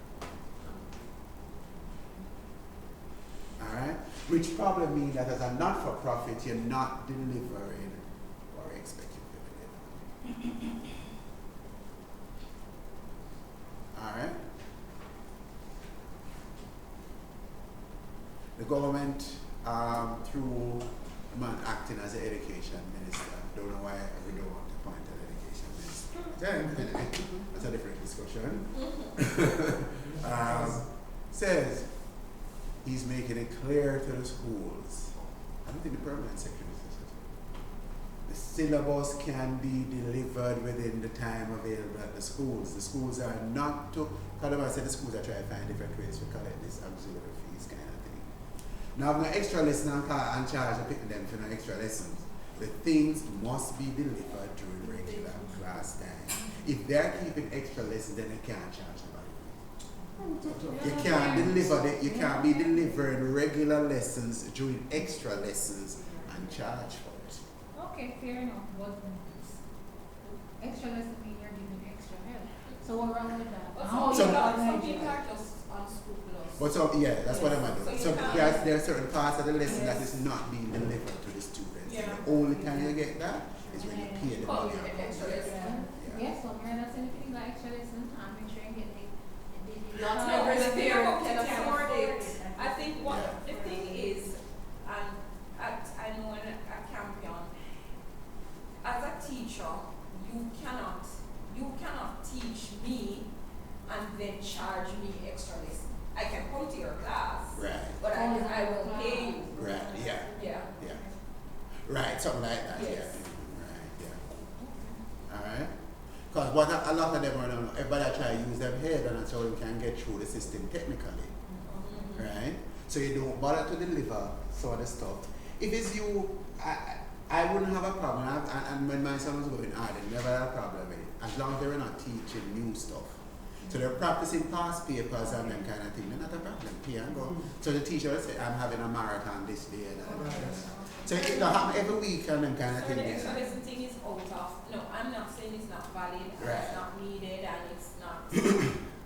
Alright? Which probably means that as a not-for-profit, you're not delivering or expecting to deliver. Alright? The government, through the man acting as an education minister, don't know why we don't want to appoint an education minister. That's a different discussion. Says he's making it clear to the schools. I don't think the permanent secretary says it. The syllabus can be delivered within the time available at the schools. The schools are not to, because I said the schools are trying to find different ways to collect this auxiliary fees kind of thing. Now, if no extra lesson and charge of picking them for no extra lessons, the things must be delivered during regular class time. If they're keeping extra lessons, then they can't charge nobody. You can't deliver you can't be delivering regular lessons during extra lessons and charge for it. Okay, fair enough, but extra lesson mean you're giving extra help. So what's wrong with that? But How some you people organize it? are just unscrupulous. But so yeah, that's what I'm doing. So So you there are certain parts of the lesson that is not being delivered to the students. Yeah. And the only time you get that is when you pay the Call money. it an extra lesson. Yes, so we're not saying anything like extra lesson time, make sure you get the Not No, every it's parent fair. can afford it. I think what Yeah. the thing is, and I know in a Campion, as a teacher, you cannot teach me and then charge me extra lesson. I can come to your class, Right. but I will pay you. Right. Yeah. Yeah. Yeah. Right. Something like that. Yes. Yeah. Right. Yeah. All right. Because what a lot of them are doing, everybody try to use their head and so they can get through the system technically. Mhm. Right? So you don't bother to deliver sort of stuff. If it's you, I wouldn't have a problem. And when my son was going hard, I never had a problem with it. As long as they were not teaching new stuff. So they're practicing past papers and them kind of thing. They're not a problem. Pay and go. So the teacher will say, I'm having a marathon this day and that. So it will happen every week and them kind of So thing. the extra lesson thing is out of, no, I'm not saying it's not valid, and Right. it's not needed, and it's not,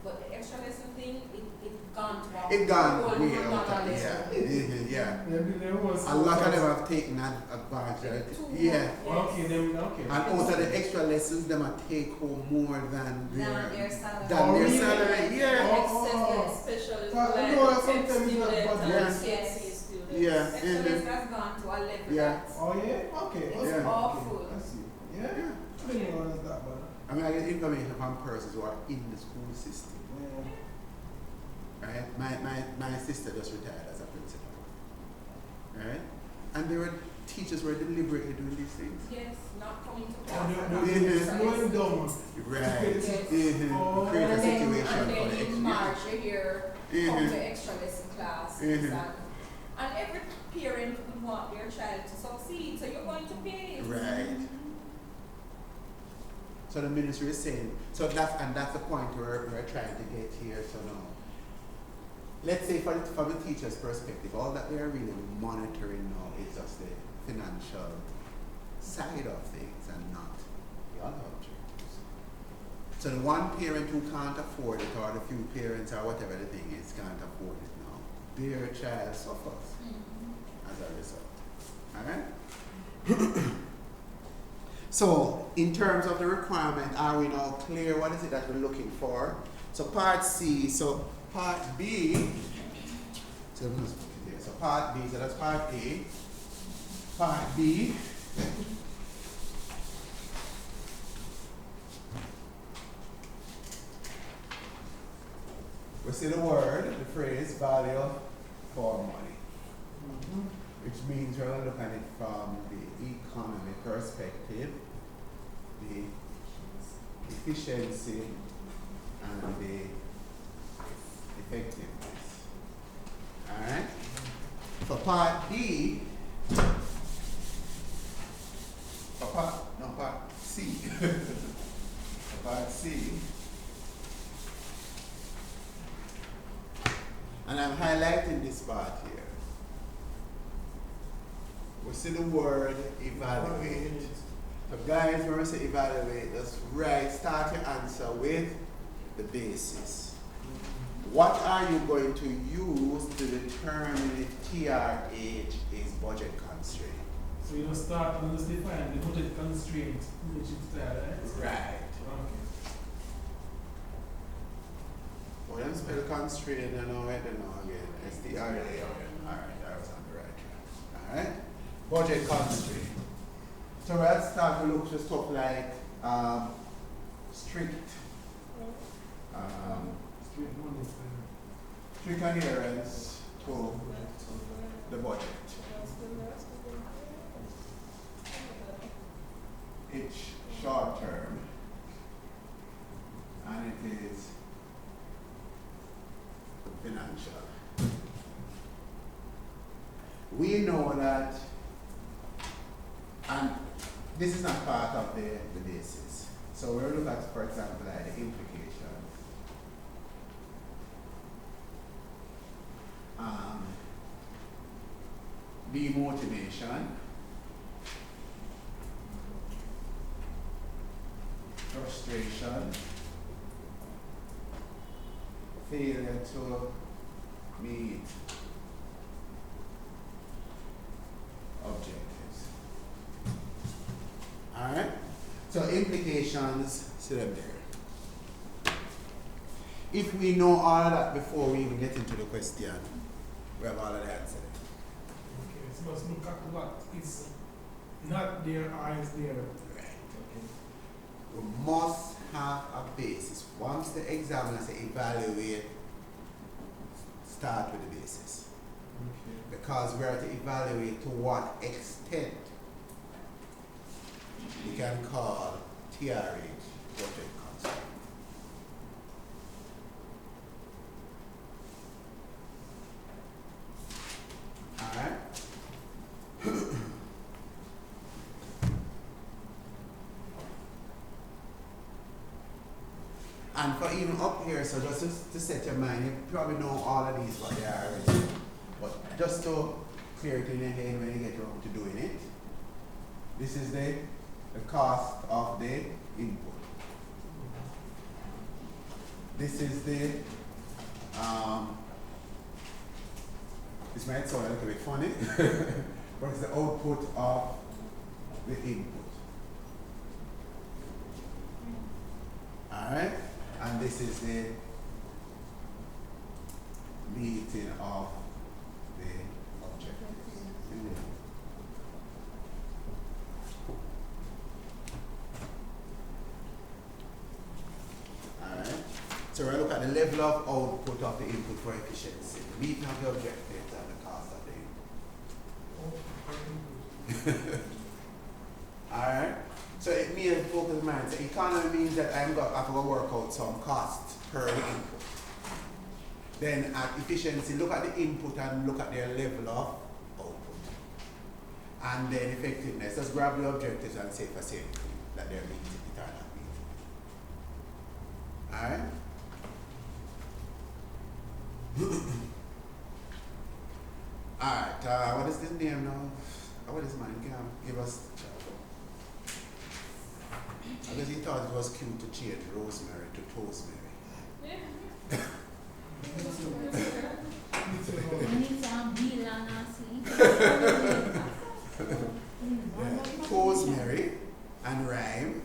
but the extra lesson thing, it gone to It gone whole way $100 out. lesson. Yeah. There was A lot of them have taken that advantage. Too Yeah. much. Okay, then okay. And out of the extra lessons, them are take home more than their salary. than their really? salary. Yeah. Special You know, sometimes it's not budget. yes. Yeah. Extra Mhm. lesson has gone to a level Yeah. that's Oh yeah? Okay. It's okay, awful. Okay. I see. Yeah? Yeah. I didn't know it was that bad. I mean, I get information from persons who are in the school system. Yeah. Right? My sister just retired as a principal. Right? And they were teachers were deliberately doing these things. Yes, not coming to Oh, class. they're slowing down. Right. Yes. Oh. Create a And situation then for the in March you hear come to extra lesson classes and every parent would want their child to succeed, so you're going to pay. Right. So the ministry is saying, so that's the point we're trying to get here. So now, let's say from the teacher's perspective, all that we are really monitoring now is just the financial side of things and not the other objectives. So the one parent who can't afford it, or the few parents or whatever the thing is can't afford it now, their child suffers as a result. Alright? So in terms of the requirement, are we now clear? What is it that we're looking for? So part C, so part B, so part B, so that's part A. Part B, we see the word, the phrase, value for money. Which means we're going to look at it from the economy perspective, the efficiency and the effectiveness. Alright? For part D, part C. For part C, and I'm highlighting this part here. We see the word evaluate. So guys, when we say evaluate, just start your answer with the basis. What are you going to use to determine if TRH is budget constraint? So you just start and just define the budget constraint, which is there, right? Right. Okay. Well, let's spell constraint and now I don't know again. STRA. Alright, I was on the right track. Alright? Budget constraint. So let's start to look for stuff like strict adherence to the budget. It's short term and it is financial. We know that, and this is not part of the basis. So we'll look at, for example, like the implications. Demotivation, frustration, failure to meet objectives. Alright? So implications, see them there. If we know all of that before we even get into the question, we have all of the answer. Okay, so let's look at what is not there or is there. Right. Okay. We must have a basis. Once the examiner says evaluate, start with the basis. Okay. Because we are to evaluate to what extent we can call TRH budget constraint. Alright? And for even up here, so just to set your mind, you probably know all of these what they are already. But just to clear it in your head when you get around to doing it, this is the cost of the input. This is the this might sound a little bit funny, but it's the output of the input. Alright? And this is the meeting of the objectives. Alright? So we're going to look at the level of output of the input for efficiency, meeting of the objectives and the cost of the input. Alright? So it means focus mind. So economy means that I have to work out some cost per input. Then at efficiency, look at the input and look at their level of output. And then effectiveness, just grab the objectives and say for same that they're meeting it or not meeting. Alright? Alright, what is this name now? What is mine? Can you give us? I guess he thought it was cute to change rosemary to toastmary. Rosemary and Rhyme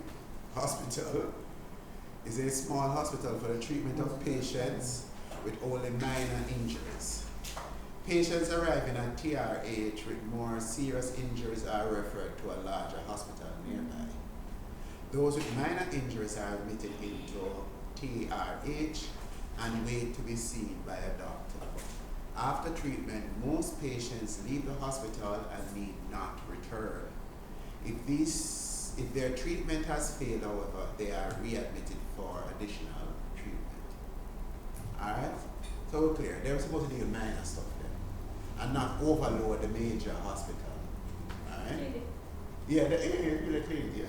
Hospital is a small hospital for the treatment of patients with only minor injuries. Patients arriving at TRH with more serious injuries are referred to a larger hospital nearby. Those with minor injuries are admitted into TRH and wait to be seen by a doctor. After treatment, most patients leave the hospital and need not return. If their treatment has failed, however, they are readmitted for additional treatment. Alright? So we're clear. They're supposed to do minor stuff then and not overload the major hospital. Alright? Yeah, really clean, yeah.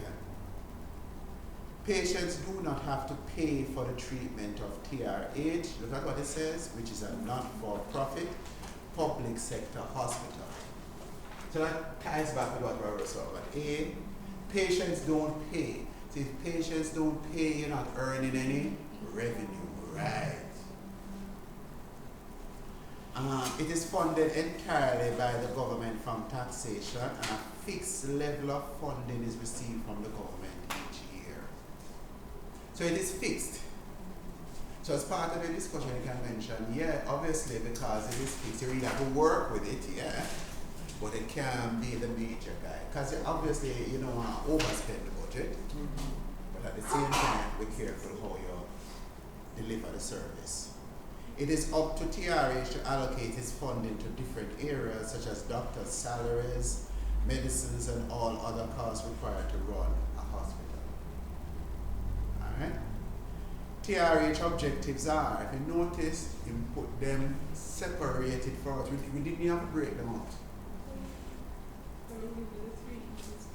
Patients do not have to pay for the treatment of TRH. Look at what it says, which is a not-for-profit public sector hospital. So that ties back to what Robert saw. But A, patients don't pay. So if patients don't pay, you're not earning any revenue, right? It is funded entirely by the government from taxation, and a fixed level of funding is received from the government each year. So it is fixed. So as part of the discussion, you can mention, yeah, obviously because it is fixed, you really have to work with it, yeah. But it can be the major guy. Because obviously, you don't want to overspend the budget. But at the same time, be careful how you deliver the service. It is up to TRH to allocate its funding to different areas, such as doctors' salaries, medicines, and all other costs required to run a hospital. Alright? TRH objectives are, if you notice, you put them separated for us. We didn't have to break them out.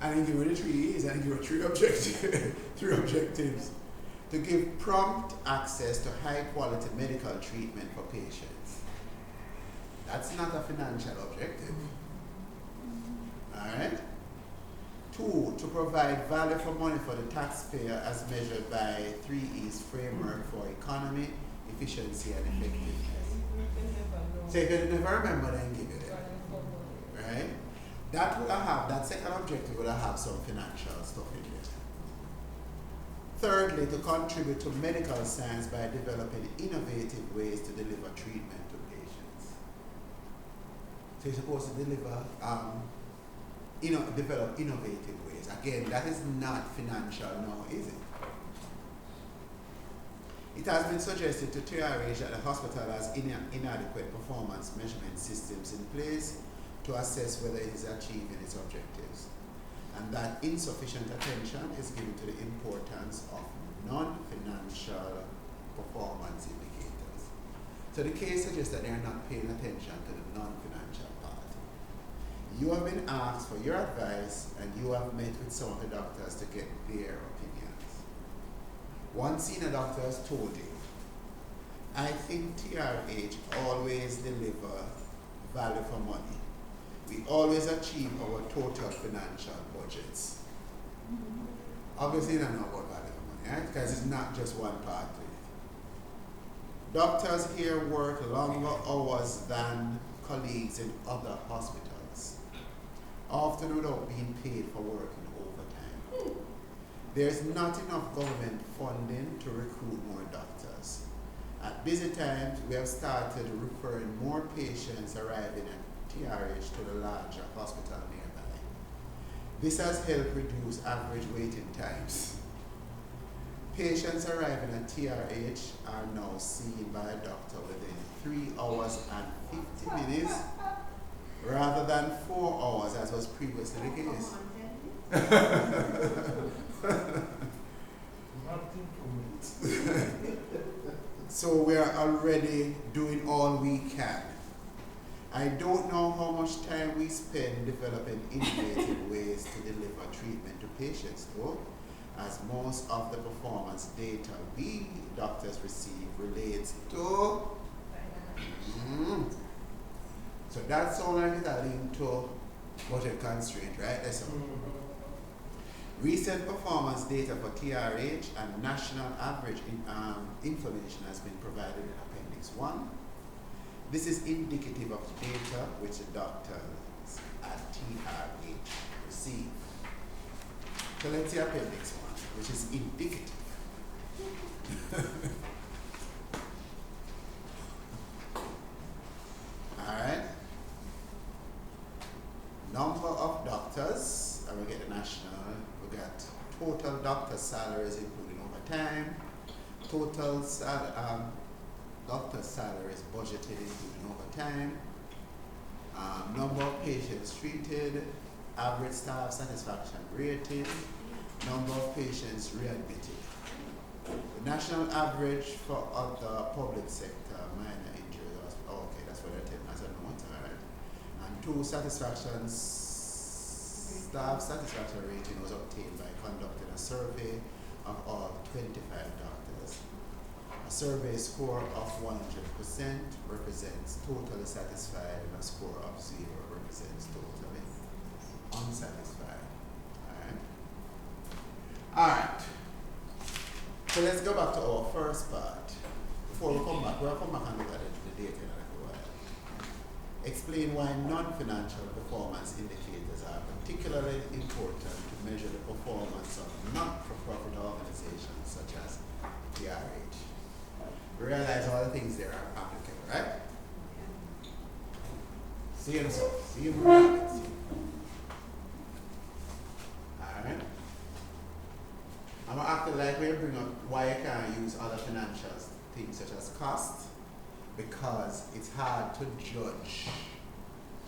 I didn't give you the 3 E's, I didn't give you 3 objectives. 3 objectives. To give prompt access to high quality medical treatment for patients. That's not a financial objective. Alright? 2, to provide value for money for the taxpayer as measured by 3 E's framework for economy, efficiency, and effectiveness. So if you never remember, then give it it. Right? That second objective will have some financial stuff in it. Thirdly, to contribute to medical science by developing innovative ways to deliver treatment to patients. So you're supposed to develop innovative ways. Again, that is not financial now, is it? It has been suggested to TRH that the hospital has inadequate performance measurement systems in place to assess whether it is achieving its objectives, and that insufficient attention is given to the importance of non-financial performance indicators. So the case suggests that they are not paying attention to the non-financial part. You have been asked for your advice, and you have met with some of the doctors to get their opinions. One senior doctor has told you, I think TRH always deliver value for money. We always achieve our total financial budgets. Obviously, you don't know about value for money, right? Because it's not just one part to it. Doctors here work longer hours than colleagues in other hospitals, often without being paid for working overtime. There's not enough government funding to recruit more doctors. At busy times, we have started referring more patients arriving at TRH to the larger hospital nearby. This has helped reduce average waiting times. Patients arriving at TRH are now seen by a doctor within 3 hours and 50 minutes rather than 4 hours as was previously the case. Nothing for me. So we are already doing all we can. I don't know how much time we spend developing innovative ways to deliver treatment to patients though, as most of the performance data we doctors receive relates to so that's all I get into budget constraint, right? That's all. Recent performance data for TRH and national average information has been provided in Appendix 1. This is indicative of data which the doctors at TRH receive. So let's see Appendix 1, which is indicative. Alright. Number of doctors, and we get the national, we got total doctor salaries including overtime, total doctor salaries budgeted including overtime, number of patients treated, average staff satisfaction rating, number of patients readmitted. The national average for other public sector minor injuries, okay, that's what they're telling us, I don't know, alright. And two, staff satisfaction rating was obtained by conducting a survey of all 25 doctors. A survey score of 100% represents totally satisfied and a score of 0 represents totally unsatisfied. Alright. So let's go back to our first part. Before we come back, we'll come back and look at the data in a little while. Explain why non-financial performance indicators are particularly important to measure the performance of not-for-profit organizations such as TRH. We realize all the things there are applicable, right? See you so. See you Alright. I'm going to act like we bring up why you can't use other financial things such as cost, because it's hard to judge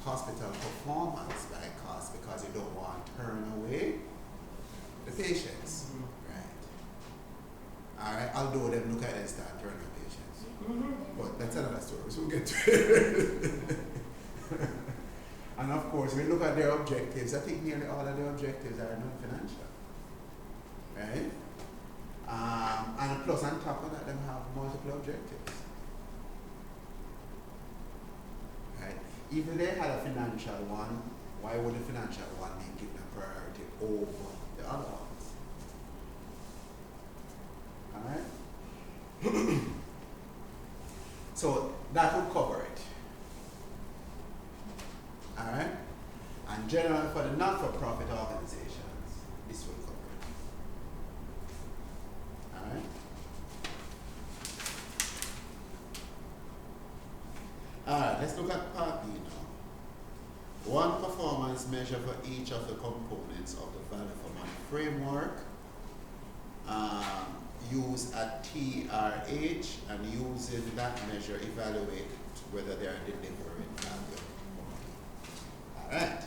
hospital performance by cost because you don't want to turn away the patients. Right. Alright, although them look at it and start turning away patients. But that's another story, so we'll get to it. And of course, we look at their objectives. I think nearly all of their objectives are non-financial. Right? And plus on top of that, them have multiple objectives. Right? If they had a financial one, why would the financial one be given a priority over the other ones? Alright? So that would cover it. Alright? And generally for the not-for-profit organizations, this will cover it. Alright? Alright, let's look at part B now. One performance measure for each of the components of the value for money framework used at TRH, and using that measure evaluate whether they are delivering value. Alright.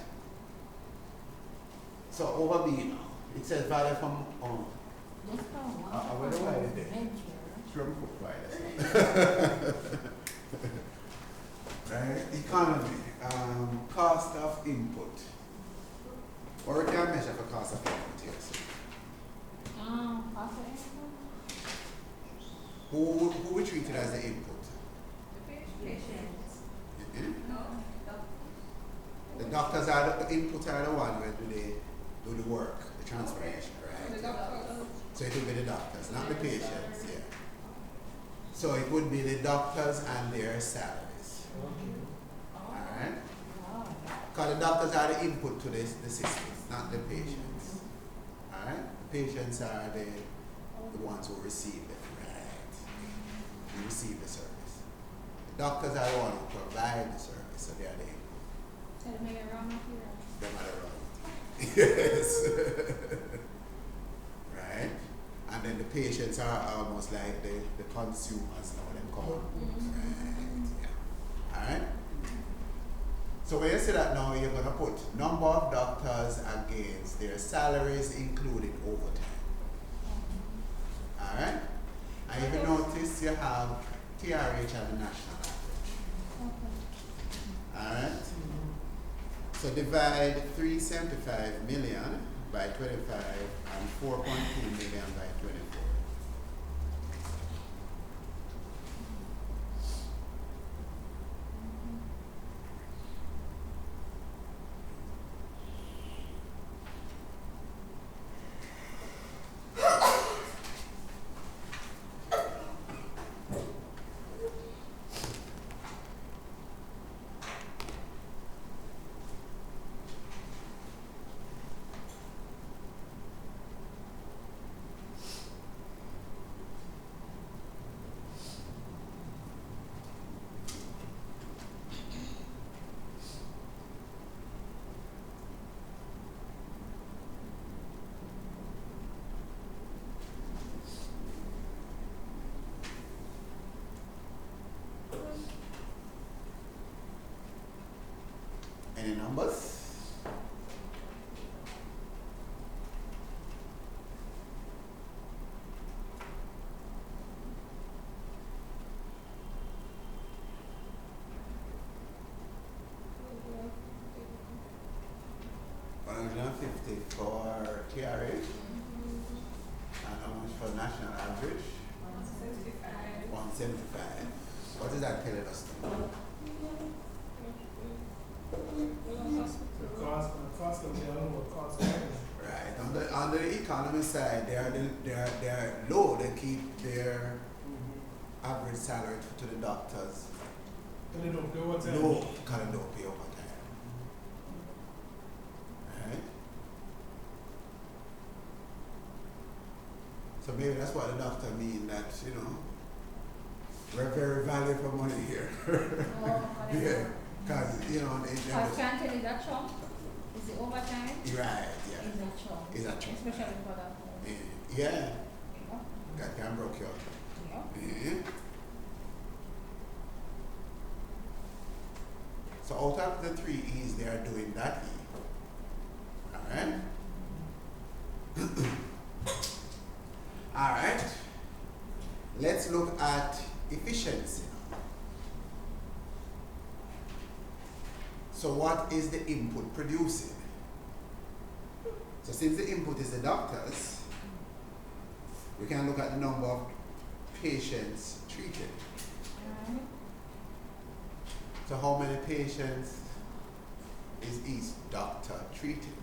So over B now. It says value from where do I did it? From right? Economy. Cost of input. Or we can measure for cost of input here. So. Cost of input? Who we treated as the input? The patients. Mm-hmm. No. The doctors are the input are the one where do the work, the transformation, right? The doctors. So it would be the doctors, not the patients, yeah. So it would be the doctors and their salaries. Alright? Because the doctors are the input to the system, not the patients. Alright? The patients are the ones who receive it, right? Who receive the service. The doctors are the ones who provide the service, so they are the input. So they made it wrong here. They might have run. Yes. Right? And then the patients are almost like the consumers, now them come. Right? Yeah. Alright? So when you see that now, you're going to put number of doctors against their salaries, including overtime. Alright? And if you notice, you have TRH at the national average. Alright? So divide 375 million by 25 and 4.2 million by 24. Any numbers? $150 for TRH, and how much for national average? 175. 175. What is that telling us now? The cost of the animal cost. Right. On the economy side, they are low. They keep their average salary to the doctors And they don't pay overtime. low because they don't pay overtime. Right? So maybe that's what the doctor mean, that, you know, we're very valuable for money here. Yeah. Because, you know, Can't tell is that chunk? Is it overtime? right, yeah. Is that chunk? Is that chunk? Especially for that. Yeah. Yeah. That can broke you. Yeah. Yeah. So out of the 3 E's, they are doing that E. Alright? Alright. Let's look at efficiency. So what is the input producing? So since the input is the doctors, we can look at the number of patients treated. So how many patients is each doctor treating?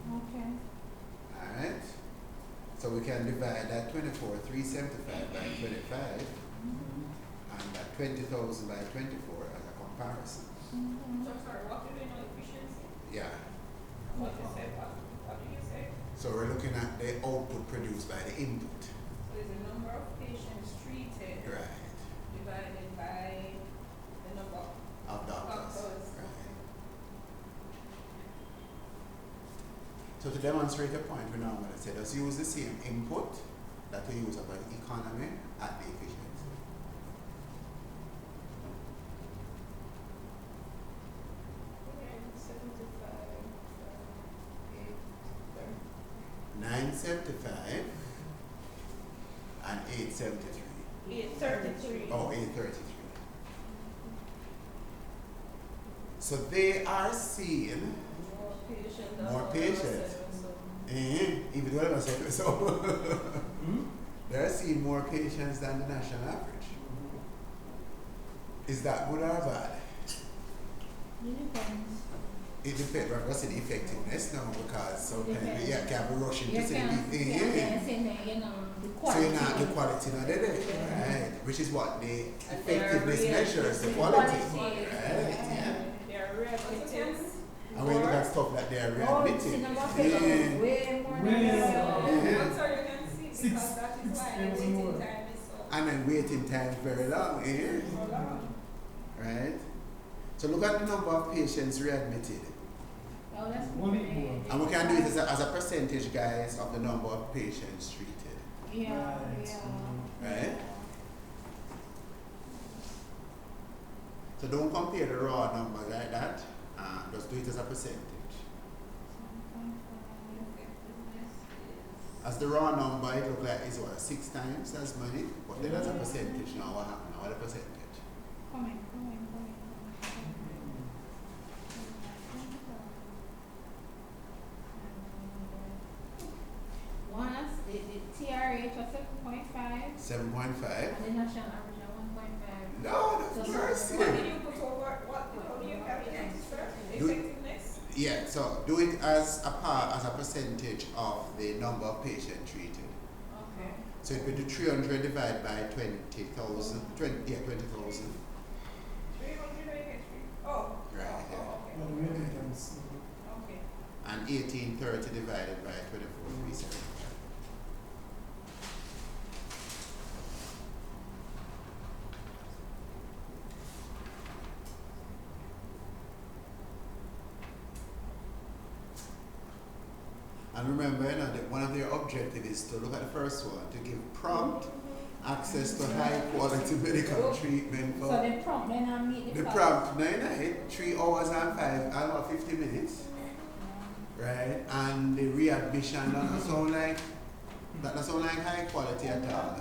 Okay. Alright? So we can divide that 375 by 25 and that 20,000 by 24 as a comparison. So sorry, what do we know efficiency? Yeah. What you said, what did you say? So we're looking at the output produced by the input. So there's a number of patients treated Right. divided by the number Of doctors. doctors. Right. So to demonstrate the point, we now going to say, let's use the same input that we use about the economy at the efficiency. 975 and 873. 833. Oh, 833. So they are seeing More patients. More patients. Even though I said so. They're seeing more patients than the national average. Is that good or bad? It depends. It depends. We're going to see the effectiveness now because sometimes Depends. you can't be rushing You to see can, the you know, the So quality. you're not the quality not there, right? Which is what the effectiveness real- measures, the the quality. quality. Right, yeah. They're readmittance. And when you look at stuff like they're Oh, readmitted. see, number of Yeah. patients way more than Way that. Yeah. So you can see because that is why the waiting time is so And then waiting time very long, long. right? So look at the number of patients readmitted. Oh, that's One good. more. And we can do it as a percentage, guys, of the number of patients treated, Yeah, Right. yeah. right? So don't compare the raw numbers like that. and just do it as a percentage. 7.5 effectiveness is. As the raw number, it look like it's what, 6 times as many, but then as a percentage now, what happened now? What a percentage? Coming. One is the TRH was 7.5 7.5. and the national average of 1.5. No, that's So worse. What did you put over, how do you calculate it, sir? Do- Effectiveness? Yeah, so do it as a percentage of the number of patients treated. Okay. So if we do 300 divided by 20,000, 20,000. 300 I get 3. Oh. Right, Oh, yeah. okay. Well, we have times. Okay. And 1830 divided by 24,375. And remember, that one of their objectives is to look at the first one, to give prompt access to high quality medical treatment for So the prompt then I meet the the cost. prompt 3 hours and 50 minutes, right? And the readmission that doesn't sound like high quality at all.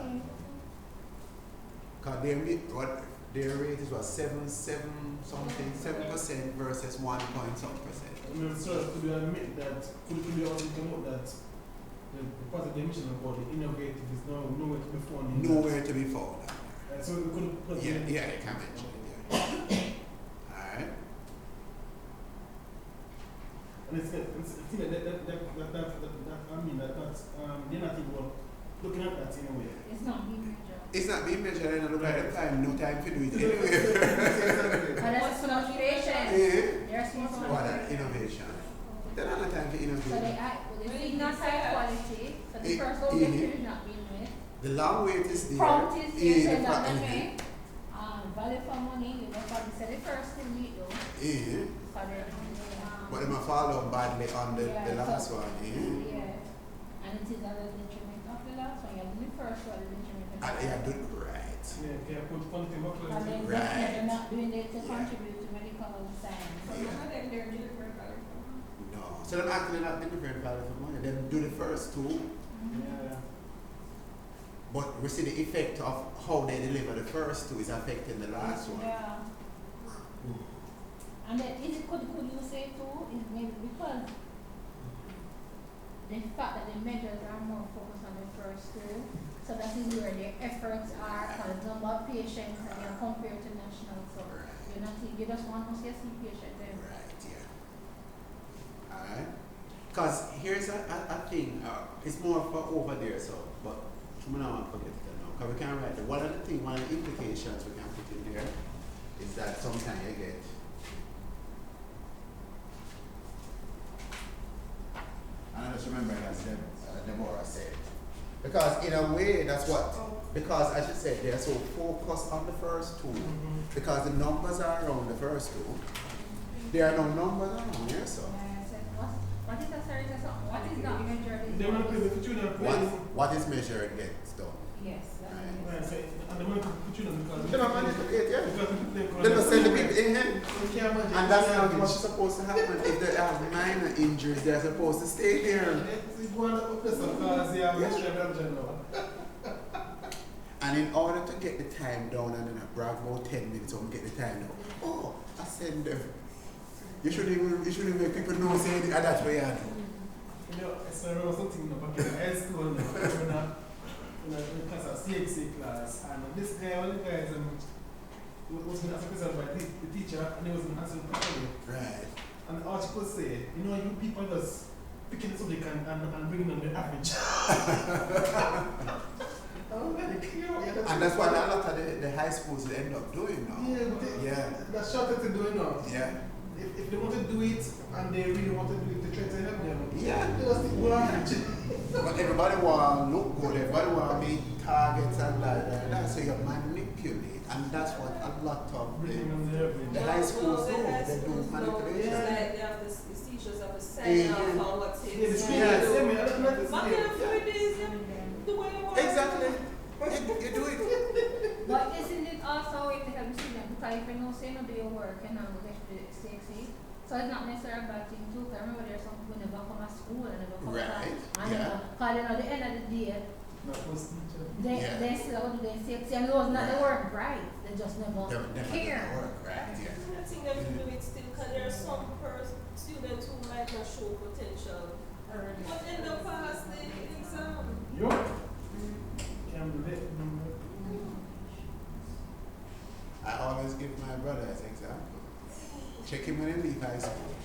Because their rate is what 7% versus 1 point some percent. I mean, sir, could you admit that, could you also note that the part of the mission about the innovative is nowhere to be found in Nowhere to be found. So we could put Yeah, you can mention it. Yeah. Alright. And it's that, I mean, they're not thinking about looking at that in a way. It's not being measured. It's not being measured and look at the time, no time to do it anyway. And that's for innovation. Yeah. There's more for What an innovation. They don't have time for So innovation. the thing not high quality, so the It- first objective is not being met. The long wait is there. Prompt is Yeah, there, the so that pro- way, value for money, you know, probably say the first thing we do, Yeah. so then, But they might follow badly on the last so- one. Yeah. yeah, and it is a detriment of the last one, you're doing the first one, the detriment of the And yeah, last do one. it right. Yeah, can I put quantity more And close? then Right. definitely not doing it to Yeah. contribute to medical science. So none of them they're delivered by the phone. No. So them actually not delivering value for money. Them do the first two, Yeah. but we see the effect of how they deliver the first two is affecting the last one. Yeah. And then could you say too, is maybe because the fact that the measures are more focused on the first two, so that is where their efforts are, for the number of patients and they are compared to national, so you just want to see patient there. Right, yeah. Alright. Because here's a thing, it's more for over there, so, but we don't want to forget it now. Because we can write it. One of the implications we can put in there is that sometimes you get and I just remember it as Deborah said. Because in a way, that's what, because as you said, they're so focused on the first two, because the numbers are around the first two, there are no numbers around here, so. Yeah, I said, what is the series or something? What is not measured is They want to play with children. What is measured gets done. Yes, that's Right. Right, so, and they want to put children because They don't manipulate, yeah. because They don't send the people in here. We can't imagine. And that's not what's supposed to happen. If they have minor injuries, they're supposed to stay there. And in order to get the time down and then I brag about 10 minutes or get the time down, oh, I send them. You shouldn't make people know say that's what you do. You know, it's a something back in high school in a class, a CXC class, and this guy, one of the guys was being asked by the teacher, and he was answering properly. Right. And all she could say, you know, you people just picking the subject and bringing on the average. And that's what a lot of the high schools end up doing now. Yeah, that's shorter to do it now. Yeah. If they want to do it and they really want to do it, they try to help them. Yeah. They just watch. But everybody want to look good, everybody want to meet targets and that. So you manipulate. And that's what a lot of Bringing on the average. the high schools do. The high They do schools know, manipulation. it's like they have the teachers have to sign Yeah. off on what's Yeah, the it. speaker, Yeah. same way, I don't know But this in 3 days, you do what you want. Exactly. You do it. But isn't it also if they have students, because if you know say no do your work and now get the CXC, So it's not necessarily a bad thing too, 'cause I remember there's some people who never come to school and never come Right, back. And yeah. because at the end of the day, Not first teacher. Yeah. they still do their safety and those not the work right. They just never Never care. work, right? Yeah. I think that we do it still because there are some students who might not show potential. But in the past, they exam. Yup. Can't believe it. I always give my brother as example. Check him when he leave high school.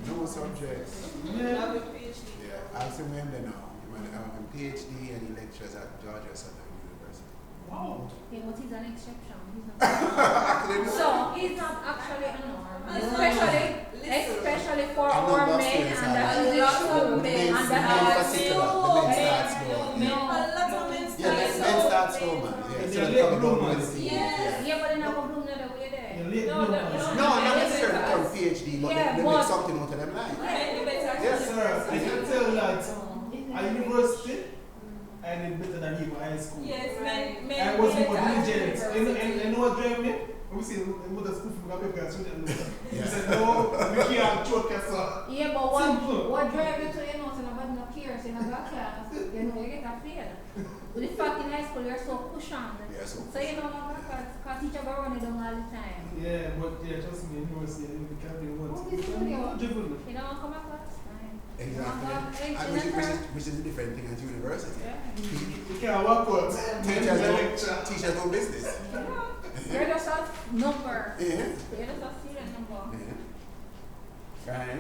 No subjects. Yeah. Have a PhD. Yeah, ask him when they know. He have a PhD and he lectures at Georgia Southern University. Wow. Yeah, but he's an exception. He's not. Actually, no. So he's not actually a norm, Listen. especially for And our number of men, students and are that like- is the Lots issue. of men And men that in is particular, so the men men. start slow. No. A lot of men Yeah, men start slow, man. Yeah, so They're they late come down bloomers. with the Yes. Yeah, but they never bloom the way there. You're late No, bloomers. No, not necessarily for a PhD, but Yeah, they but- make something out of them life. Yes, sir. I can tell that at university, I did better than even high school. Yes, men. I was more diligent. And know what drive me? We see the school from the paper. He said, no, we can't choke us up. Yeah, but Simple. what drive you to your nose and nobody not cares in a black class, you know you get a fail. With the fact in high school you're so push on. Yeah, so You know because teacher go run it down all the time. Yeah, but yeah, trust me, university, you can't be one. Oh, this is really hard. Dribble. You don't come across? exactly. And which is a different thing at university. Yeah. You can't walk out. Teachers don't business. You're just a number. Yeah. You're just a student number. Yeah. Right.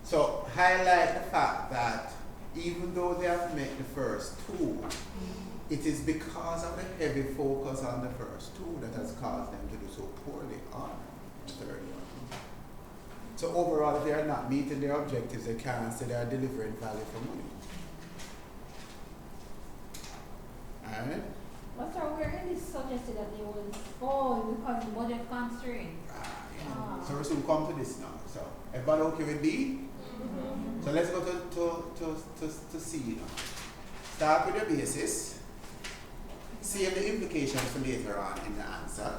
So highlight the fact that even though they have met the first two, it is because of the heavy focus on the first two that has caused them to do so poorly on the third one. So overall, if they are not meeting their objectives, they can't say they are delivering value for money. Alright? But sir, where it is suggested that there was, because the budget constraint. So we soon come to this now. So everybody okay with B? So let's go to C now. Start with the basis. See the implications for later on in the answer.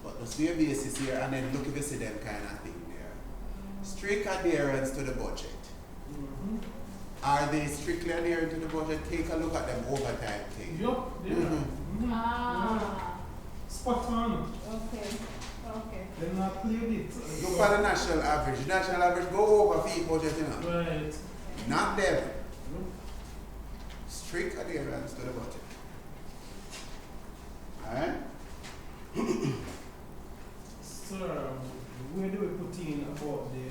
But let's do a basis here and then look if you see them kind of thing there. Strict adherence to the budget. Are they strictly adherent to the budget? Take a look at them overtime thing. Yup, spot on. Okay. They're not playing it. Look at the national average. The national average go over fee budget, you know. Right. Not them. Strict adherence to the budget. Alright? Sir, where do we put in about the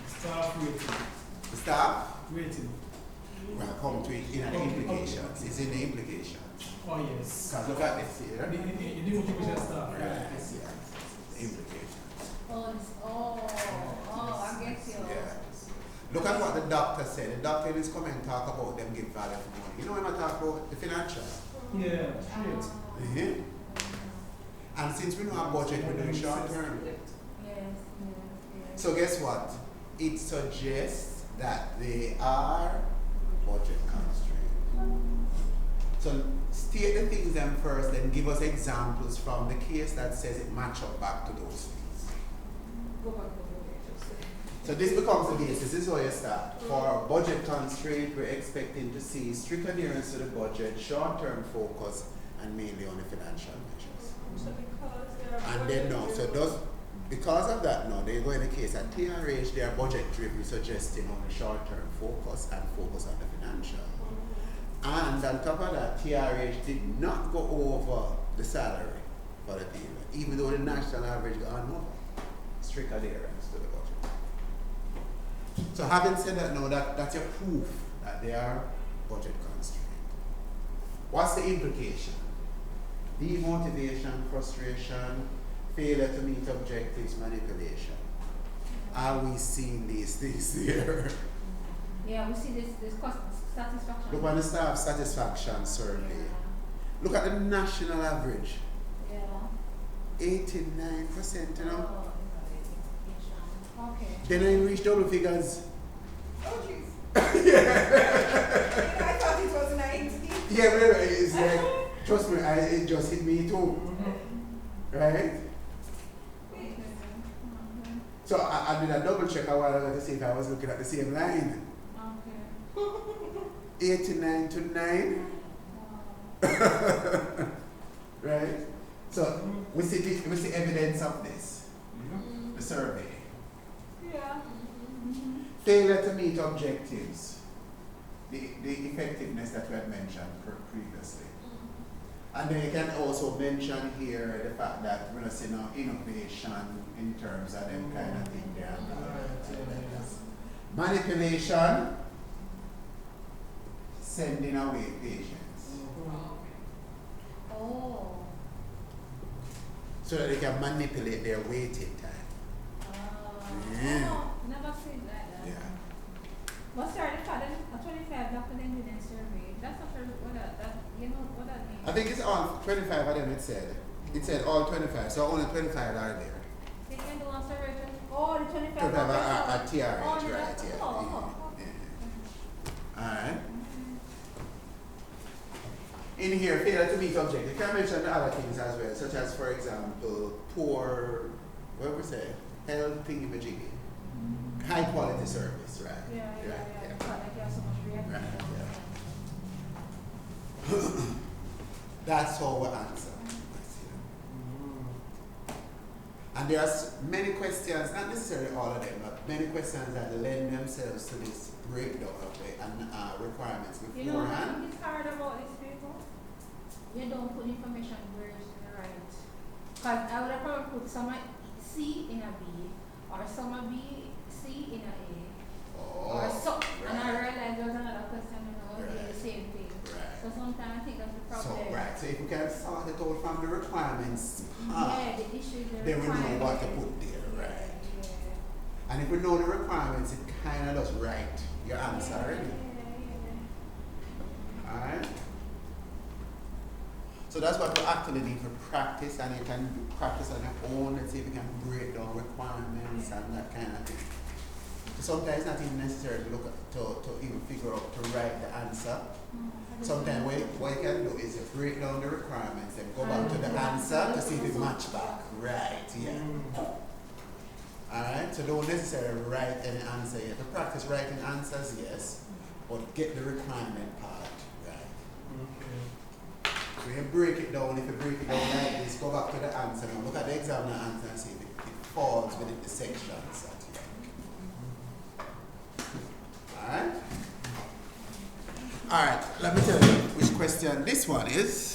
staff rating? The staff? Rating. We'll come to it in the implications. It's in the implications. Oh yes. Because look at this here. The motivation staff. Right, Right. yeah. The implications. I get you. Yeah. Look at what the doctor said. The doctor in his comment talk about them give value for money. You know when I talk about the financial? Yeah, straight. Mm-hmm. And since we know our budget, we're doing short term. Yes. So guess what? It suggests that they are budget constrained. So state the things them first, then give us examples from the case that says it match up back to those things. So this becomes the basis. This is where you start. For budget constraint, we're expecting to see strict adherence to the budget, short-term focus, and mainly on the financial measures. So because they are And then no, so those, because of that now, they go in the case at TRH, they are budget driven, suggesting on the short-term focus and focus on the financial. And on top of that, TRH did not go over the salary for the dealer, even though the national average gone over. Strict adherence to the budget. So having said that now, that's your proof that they are budget constrained. What's the implication? Demotivation, frustration, failure to meet objectives, manipulation. Are we seeing these things here? Yeah, we see this cost satisfaction. Look at the staff satisfaction survey. Look at the national average. Yeah. 89%, you know? Okay. Then I reach double figures. Oh jeez. Yeah. I thought it was 90. Yeah, but it's like, trust me, it just hit me too. Right? So I did a double check a while ago to see if I was looking at the same line. Okay. 89 to 9. Wow. Right? So we see evidence of this. Yeah. The survey. Yeah. Failure to meet objectives. The effectiveness that we had mentioned previously. And then you can also mention here the fact that we're not seeing no innovation in terms of them kind of thing there. Manipulation, sending away patients. Oh. So that they can manipulate their waiting time. Yeah. No, never seen like that. Yeah. But sorry, the fact that 25 doctor then did a survey, that's not what that you know what that means. I think it's all 25 of them it said. It said all 25, so only 25 are there. They can do a survey. Oh, the 25 25 are doctors. TRH, Oh, right? that's- Yeah. oh, Yeah. Alright. In here, failure to meet objective. You can mention the other things as well, such as, for example, poor, what we say, health thingy-majiggy. High quality service, right? Yeah. Right, It's not like you have so much reaction. Right, That's how we answer. And there's many questions, not necessarily all of them, but many questions that lend themselves to this breakdown of the requirements You know, I beforehand. think it's hard about these people. You don't put information where it's right. Because I would have probably put some C in a B, or some of B, C in a A, or so. Right. And I realized there's another question, Right. the same thing. Right. So sometimes I think that's the problem. So, right, so if we can sort it out from the requirements, Yeah, the issue is the then we know requirement. what to put there, right? Yeah. And if we know the requirements, it kind of does write your answer already. Alright? So that's what we actually need to practice, and you can do practice on your own. Let's see if you can break down requirements and that kind of thing. Sometimes it's not even necessary to look at, to even figure out to write the answer. Sometimes what you can do is you break down the requirements and go back to the answer to see if it match back. Right, yeah. Alright, so don't necessarily write any answer yet. To practice writing answers, yes, but get the requirement part right. So you break it down. If you break it down like this, go back to the answer and look at the examiner answer and see if it falls within the sections that you like. Alright, let me tell you which question this one is.